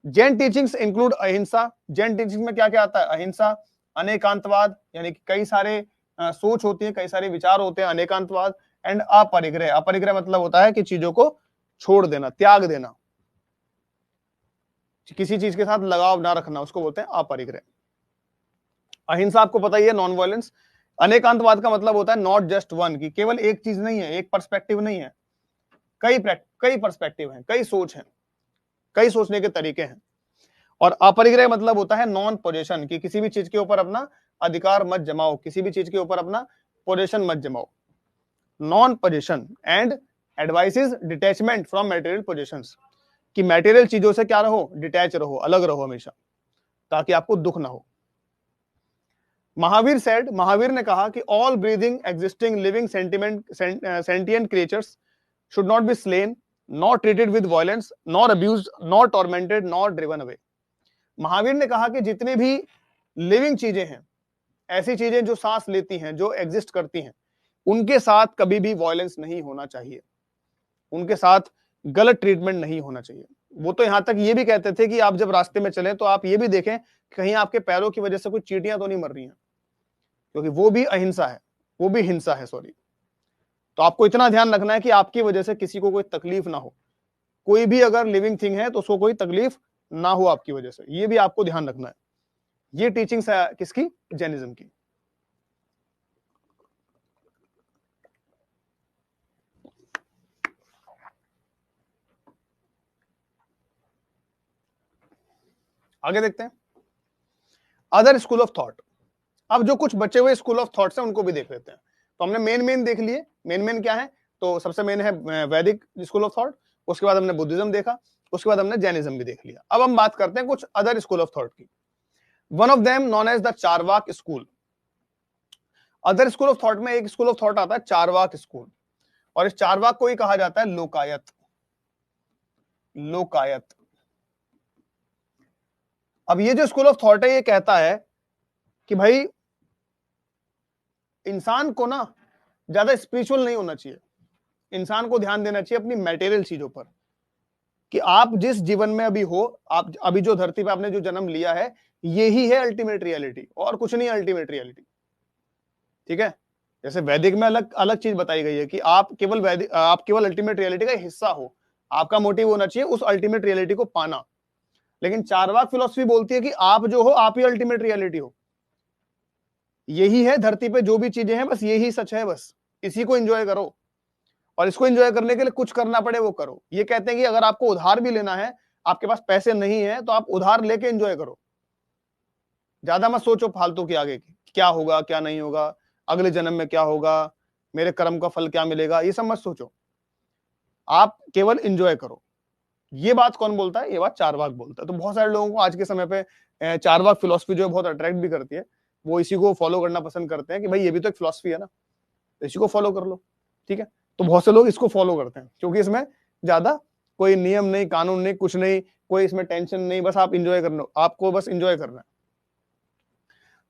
जैन टीचिंग्स इंक्लूड अहिंसा, जैन टीचिंग में क्या क्या आता है? अहिंसा, अनेकांतवाद, यानी कि कई सारे सोच होती है, कई सारे विचार होते हैं, अनेकांतवाद। एंड अपरिग्रह, अपरिग्रह मतलब होता है कि चीजों को छोड़ देना, त्याग देना, किसी चीज के साथ लगाव ना रखना, उसको बोलते हैं अपरिग्रह। अहिंसा आपको पता ही है, नॉन वायलेंस। अनेकांतवाद का मतलब होता है नॉट जस्ट वन, कि केवल एक चीज नहीं है, एक पर्सपेक्टिव नहीं है, कई पर्सपेक्टिव हैं, कई सोच हैं, कई सोचने के तरीके हैं। और अपरिग्रह मतलब होता है नॉन पोजेशन, कि किसी भी चीज के ऊपर अपना अधिकार मत जमाओ, किसी भी चीज के ऊपर अपना पोजेशन मत जमाओ, non possession. And advices detachment from material possessions, कि मटेरियल चीजों से क्या रहो? डिटैच रहो, अलग रहो हमेशा, ताकि आपको दुख ना हो। महावीर सेड, महावीर ने कहा कि all breathing existing living sentient creatures should not be slain, nor treated with violence, nor abused, nor tormented, nor driven away। Mahavir ने कहा कि जितने भी लिविंग चीजें हैं, ऐसी चीजें जो सांस लेती हैं, जो एग्जिस्ट करती हैं, उनके साथ कभी भी वायलेंस नहीं होना चाहिए, उनके साथ गलत ट्रीटमेंट नहीं होना चाहिए। वो तो यहां तक ये भी कहते थे कि आप जब रास्ते में चले तो आप ये भी देखें कहीं आपके पैरों की वजह से कोई चींटियां तो नहीं मर रही हैं, क्योंकि वो भी अहिंसा है, वो भी हिंसा है, सॉरी। तो आपको इतना ध्यान रखना है कि आपकी वजह से किसी को कोई तकलीफ ना हो, कोई भी अगर लिविंग थिंग है तो उसको कोई तकलीफ ना हो आपकी वजह से, ये भी आपको ध्यान रखना है। ये टीचिंग्स है किसकी? जैनिज्म की। आगे देखते हैं अदर स्कूल ऑफ थॉट। अब जो कुछ बचे हुए स्कूल ऑफ थॉट्स हैं उनको भी देख लेते हैं। तो हमने मेन देख लिए। मेन क्या है? तो सबसे मेन है वैदिक स्कूल ऑफ थॉट, उसके बाद हमने बुद्धिज्म देखा, उसके बाद हमने जैनिज्म भी देख लिया। अब हम बात करते हैं कुछ अदर स्कूल ऑफ थॉट की। One of them known as the Charvaka school. Other school of thought में एक स्कूल ऑफ थॉट आता है चारवाक स्कूल, और इस चारवाक को ही कहा जाता है लोकायत। लोकायत। अब ये जो स्कूल ऑफ थॉट है ये कहता है कि भाई इंसान को ना ज्यादा स्पिरिचुअल नहीं होना चाहिए, इंसान को ध्यान देना चाहिए अपनी मैटेरियल चीजों पर, कि आप जिस जीवन में अभी हो, आप अभी जो धरती पे आपने जो जन्म लिया है, यही है अल्टीमेट रियलिटी, और कुछ नहीं अल्टीमेट रियलिटी। ठीक है? जैसे वैदिक में अलग अलग चीज बताई गई है कि आप केवल अल्टीमेट रियलिटी का हिस्सा हो, आपका मोटिव होना चाहिए उस अल्टीमेट रियलिटी को पाना। लेकिन चारवाक फिलॉसफी बोलती है कि आप जो हो आप ही अल्टीमेट रियलिटी हो, यही है धरती पे जो भी चीजें हैं, बस यही सच है, बस इसी को एंजॉय करो, और इसको एंजॉय करने के लिए कुछ करना पड़े वो करो। ये कहते हैं कि अगर आपको उधार भी लेना है, आपके पास पैसे नहीं है तो आप उधार लेके एंजॉय करो, ज्यादा मत सोचो फालतू के आगे की, क्या होगा क्या नहीं होगा, अगले जन्म में क्या होगा, मेरे कर्म का फल क्या मिलेगा, ये सब मत सोचो, आप केवल एंजॉय करो। ये बात कौन बोलता है? ये बात चारवाक बोलता है। तो बहुत सारे लोगों को आज के समय पे चारवाक फिलॉसफी जो है बहुत अट्रैक्ट भी करती है, वो इसी को फॉलो करना पसंद करते हैं कि भाई ये भी तो एक फिलॉसफी है ना, तो इसी को फॉलो कर लो। ठीक है? तो बहुत से लोग इसको फॉलो करते हैं क्योंकि इसमें ज्यादा कोई नियम नहीं, कानून नहीं, कुछ नहीं, कोई इसमें टेंशन नहीं, बस आप इंजॉय करना, आपको बस इंजॉय करना है।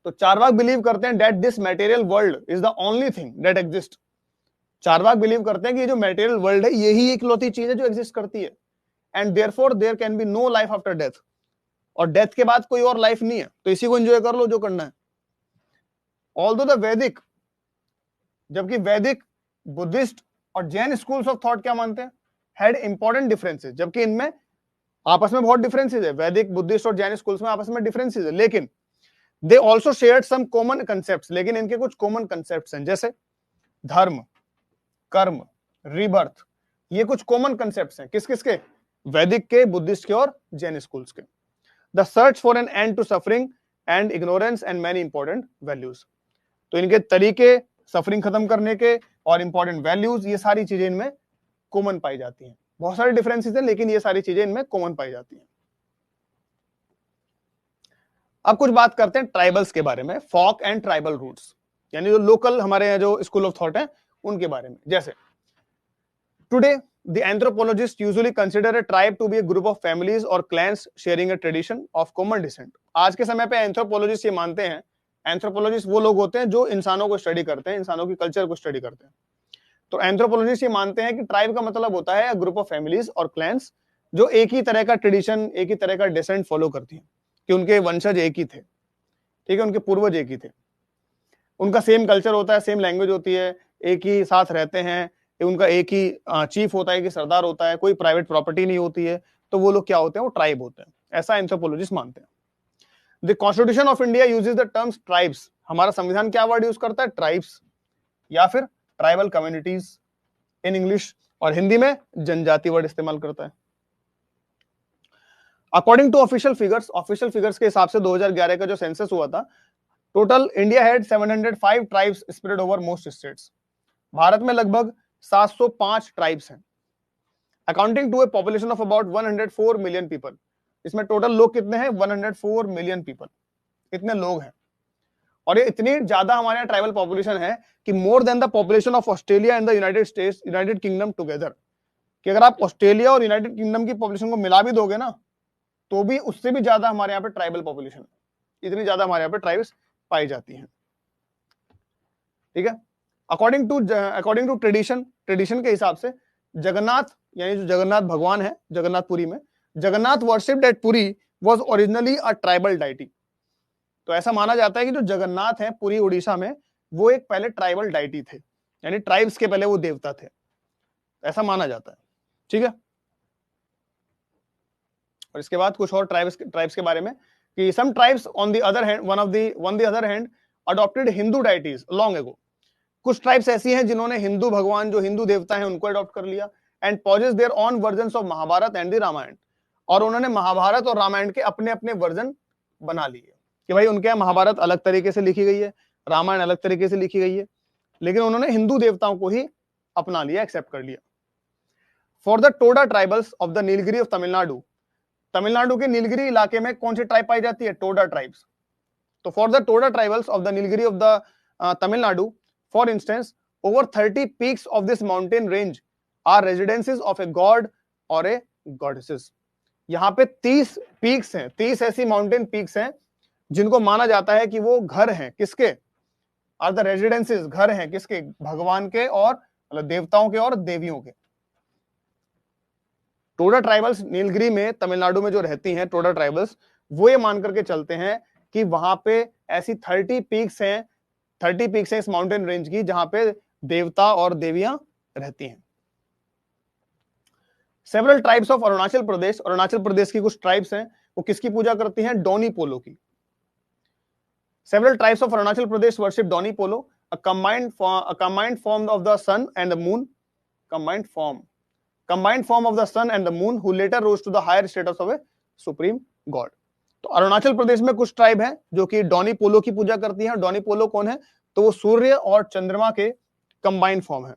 तो चारवाक बिलीव करते हैं that this material world is the only thing that exist. Charvaka believe करते हैं कि ये जो मटेरियल वर्ल्ड है यही इकलौती चीज है जो एग्जिस्ट करती है, and therefore there can be no life after death, और डेथ के बाद कोई और लाइफ नहीं है, तो इसी को एंजॉय कर लो जो करना है। ऑल्दो द वैदिक, जबकि वैदिक, बुद्धिस्ट और जैन स्कूल्स ऑफ थॉट क्या मानते हैं? हैड इंपॉर्टेंट डिफरेंसेस, जबकि इनमें आपस में बहुत डिफरेंसेस है, वैदिक, बुद्धिस्ट और जैन स्कूल्स में आपस में डिफरेंसेस है, लेकिन they also shared some common concept, लेकिन इनके कुछ कॉमन कंसेप्ट हैं, जैसे धर्म, कर्म, रीबर्थ, ये कुछ कॉमन कंसेप्ट हैं। किस किस के? वैदिक के, बुद्धिस्ट के और जैन स्कूल्स के। The search for an end to suffering and ignorance and many important values. तो इनके तरीके सफरिंग खत्म करने के और इंपॉर्टेंट वैल्यूज, ये सारी चीजें इनमें कॉमन पाई जाती हैं। बहुत सारे डिफरेंसेस हैं लेकिन ये सारी चीजें इनमें कॉमन पाई जाती हैं। अब कुछ बात करते हैं ट्राइबल्स के बारे में, फॉक एंड ट्राइबल रूट्स, यानी जो लोकल हमारे यहाँ जो स्कूल ऑफ थॉट है उनके बारे में। जैसे today the anthropologists usually consider a tribe to be a group of families or clans sharing a tradition of common descent। आज के समय पे एंथ्रोपोलॉजिस्ट ये मानते हैं, एंथ्रोपोलॉजिस्ट वो लोग होते हैं जो इंसानों को स्टडी करते हैं, इंसानों की कल्चर को स्टडी करते हैं। तो एंथ्रोपोलॉजिस्ट ये मानते हैं कि ट्राइब का मतलब होता है ग्रुप ऑफ फैमिलीज और क्लैंस जो एक ही तरह का ट्रेडिशन, एक ही तरह का डिसेंट फॉलो करती हैं, कि उनके वंशज एक ही थे, ठीक है, उनके पूर्वज एक ही थे, उनका सेम कल्चर होता है, सेम लैंग्वेज होती है, एक ही साथ रहते हैं, उनका एक ही चीफ होता है कि सरदार होता है, कोई प्राइवेट प्रॉपर्टी नहीं होती है, तो वो लोग क्या होते हैं? वो ट्राइब होते हैं, ऐसा एंथ्रोपोलॉजिस्ट मानते हैं। The constitution of India uses the terms tribes. हमारा संविधान क्या वर्ड यूज करता है? ट्राइब्स या फिर ट्राइबल कम्युनिटीज इन इंग्लिश, और हिंदी में जनजाति वर्ड इस्तेमाल करता है। अकॉर्डिंग टू ऑफिशियल फिगर्स के हिसाब से 2011 का जो सेंसस हुआ था, total India had 705 tribes spread over most states. Bharat में लगभग 705 ट्राइब्स हैं, accounting to a population of about 104 million people. इसमें टोटल लोग कितने हैं? 104 मिलियन पीपल, इतने लोग हैं। और ये इतनी ज्यादा हमारे यहाँ ट्राइबल पॉपुलेशन है कि more than the population of Australia and the United states, United kingdom together, कि अगर आप ऑस्ट्रेलिया और यूनाइटेड किंगडम की पॉपुलेशन को मिला भी दोगे ना, तो भी उससे भी ज्यादा हमारे यहाँ पे ट्राइबल पॉपुलेशन है, इतनी ज्यादा हमारे यहाँ पे ट्राइब्स पाई जाती हैं। ठीक है। अकॉर्डिंग टू ट्रेडिशन के हिसाब से जगन्नाथ, यानी जो जगन्नाथ भगवान है जगन्नाथपुरी में, Jagannath worshipped at Puri was originally a tribal deity. तो ऐसा माना जाता है कि जो जगन्नाथ है पुरी उड़ीसा में, वो एक पहले ट्राइबल डाइटी थे, यानी ट्राइब्स के पहले वो देवता थे, ऐसा माना जाता है। ठीक है। और इसके बाद कुछ और ट्राइब्स के बारे में कि some tribes on the other hand one the other hand adopted Hindu deities long ago. कुछ ट्राइब्स ऐसी हैं जिन्होंने हिंदू भगवान, जो हिंदू देवता हैं, उनको अडॉप्ट कर लिया and possess their own versions of Mahabharata and the Ramayana. और उन्होंने महाभारत और रामायण के अपने अपने वर्जन बना लिए कि भाई उनके यहाँ महाभारत अलग तरीके से लिखी गई है, रामायण अलग तरीके से लिखी गई है, लेकिन उन्होंने हिंदू देवताओं को ही अपना लिया, एक्सेप्ट कर लिया। For the Toda tribals of the Nilgiri of Tamil Nadu, Tamil Nadu के नीलगिरी इलाके में कौन सी ट्राइब पाई जाती है? टोडा ट्राइब्स। तो for the Toda tribals of the Nilgiri of the Tamil Nadu, for instance, over 30 peaks of this mountain range are residences of a god or a goddesses। यहाँ पे 30 पीक्स हैं, 30 ऐसी माउंटेन पीक्स हैं जिनको माना जाता है कि वो घर हैं किसके? आर द रेजिडेंसेस, घर हैं किसके? भगवान के और मतलब देवताओं के और देवियों के। टोडा ट्राइबल्स नीलगिरी में तमिलनाडु में जो रहती हैं टोडा ट्राइबल्स, वो ये मान करके चलते हैं कि वहां पे ऐसी 30 पीक्स हैं, 30 पीक्स हैं इस माउंटेन रेंज की जहां पे देवता और देवियां रहती हैं। सेवरल ट्राइब्स ऑफ अरुणाचल प्रदेश, अरुणाचल प्रदेश की कुछ ट्राइब्स हैं, वो किसकी पूजा करती हैं? डोनी पोलो की। Several tribes of Arunachal Pradesh worship Donyi Polo, a combined form of the sun and the moon, combined form of the sun and the moon who later rose to the higher status of a supreme god। तो अरुणाचल प्रदेश में कुछ ट्राइब हैं जो कि डोनी पोलो की पूजा करती हैं। डोनी पोलो कौन है? तो वो सूर्य और चंद्रमा के कंबाइंड फॉर्म है,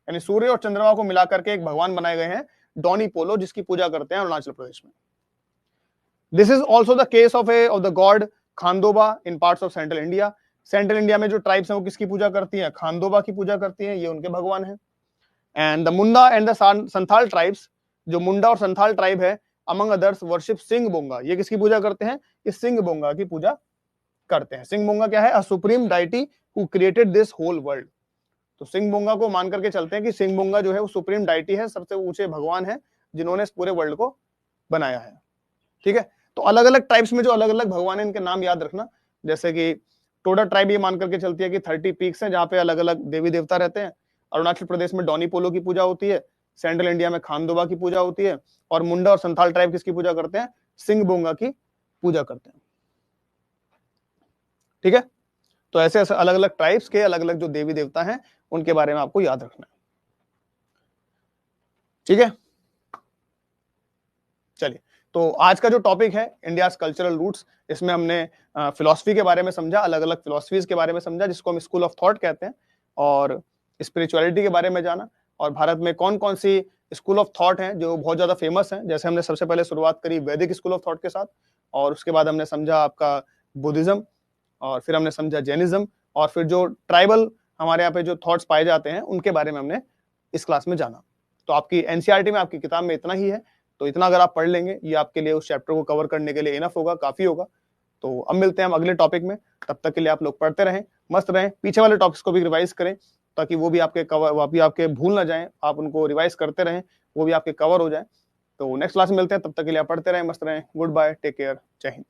यानी सूर्य और चंद्रमा को मिलाकर के एक भगवान बनाए गए हैं डोनी पोलो, जिसकी पूजा करते हैं अरुणाचल प्रदेश में। This is also the case of the god Khandoba in parts of central India. Central India में जो ट्राइब्स हैं वो किसकी पूजा करती हैं? खानदोबा की पूजा करती हैं, ये उनके भगवान है। And the Munda and the Santhal tribes, जो मुंडा और संथाल ट्राइब है, अमंग अदर्स वर्शिप सिंह बोंगा। ये किसकी पूजा करते हैं? इस सिंह बोंगा की पूजा करते हैं। सिंह बोंगा क्या है? A supreme deity who created this whole world. तो सिंह बोंगा को मान करके चलते हैं कि सिंह बोंगा जो है वो सुप्रीम डाइटी है, सबसे ऊंचे भगवान है जिन्होंने इस पूरे वर्ल्ड को बनाया है। ठीक है। तो अलग अलग ट्राइब्स में जो अलग अलग भगवान है, इनके नाम याद रखना। जैसे कि टोडा ट्राइब ये मान करके चलती है कि 30 पीक्स हैं जहां पे अलग अलग देवी देवता रहते हैं। अरुणाचल प्रदेश में डोनी पोलो की पूजा होती है, सेंट्रल इंडिया में खानदोबा की पूजा होती है, और मुंडा और संथाल ट्राइब किसकी पूजा करते हैं? सिंह बोंगा की पूजा करते हैं। ठीक है। तो ऐसे ऐसे अलग अलग ट्राइब्स के अलग अलग जो देवी देवता हैं उनके बारे में आपको याद रखना है। ठीक है। चलिए, तो आज का जो टॉपिक है इंडिया कल्चरल रूट्स, इसमें हमने फिलॉसफी के बारे में समझा, अलग अलग फिलॉसफीज के बारे में समझा जिसको हम स्कूल ऑफ थॉट कहते हैं, और स्पिरिचुअलिटी के बारे में जाना, और भारत में कौन कौन सी स्कूल ऑफ थॉट हैं जो बहुत ज्यादा फेमस हैं। जैसे हमने सबसे पहले शुरुआत करी वैदिक स्कूल ऑफ थॉट के साथ, और उसके बाद हमने समझा आपका बुद्धिज्म, और फिर हमने समझा जैनिज्म, और फिर जो ट्राइबल हमारे यहाँ पे जो थॉट्स पाए जाते हैं उनके बारे में हमने इस क्लास में जाना। तो आपकी एनसीईआरटी में आपकी किताब में इतना ही है, तो इतना अगर आप पढ़ लेंगे ये आपके लिए उस चैप्टर को कवर करने के लिए इनफ होगा, काफी होगा। तो अब मिलते हैं हम अगले टॉपिक में, तब तक के लिए आप लोग पढ़ते रहें, मस्त रहें, पीछे वाले टॉपिक्स को भी रिवाइज करें ताकि वो भी आपके भूल ना जाएं, आप उनको रिवाइज करते रहें, वो भी आपके कवर हो जाए। तो नेक्स्ट क्लास में मिलते हैं, तब तक के लिए आप पढ़ते रहें, मस्त रहें। गुड बाय, टेक केयर, जय हिंद।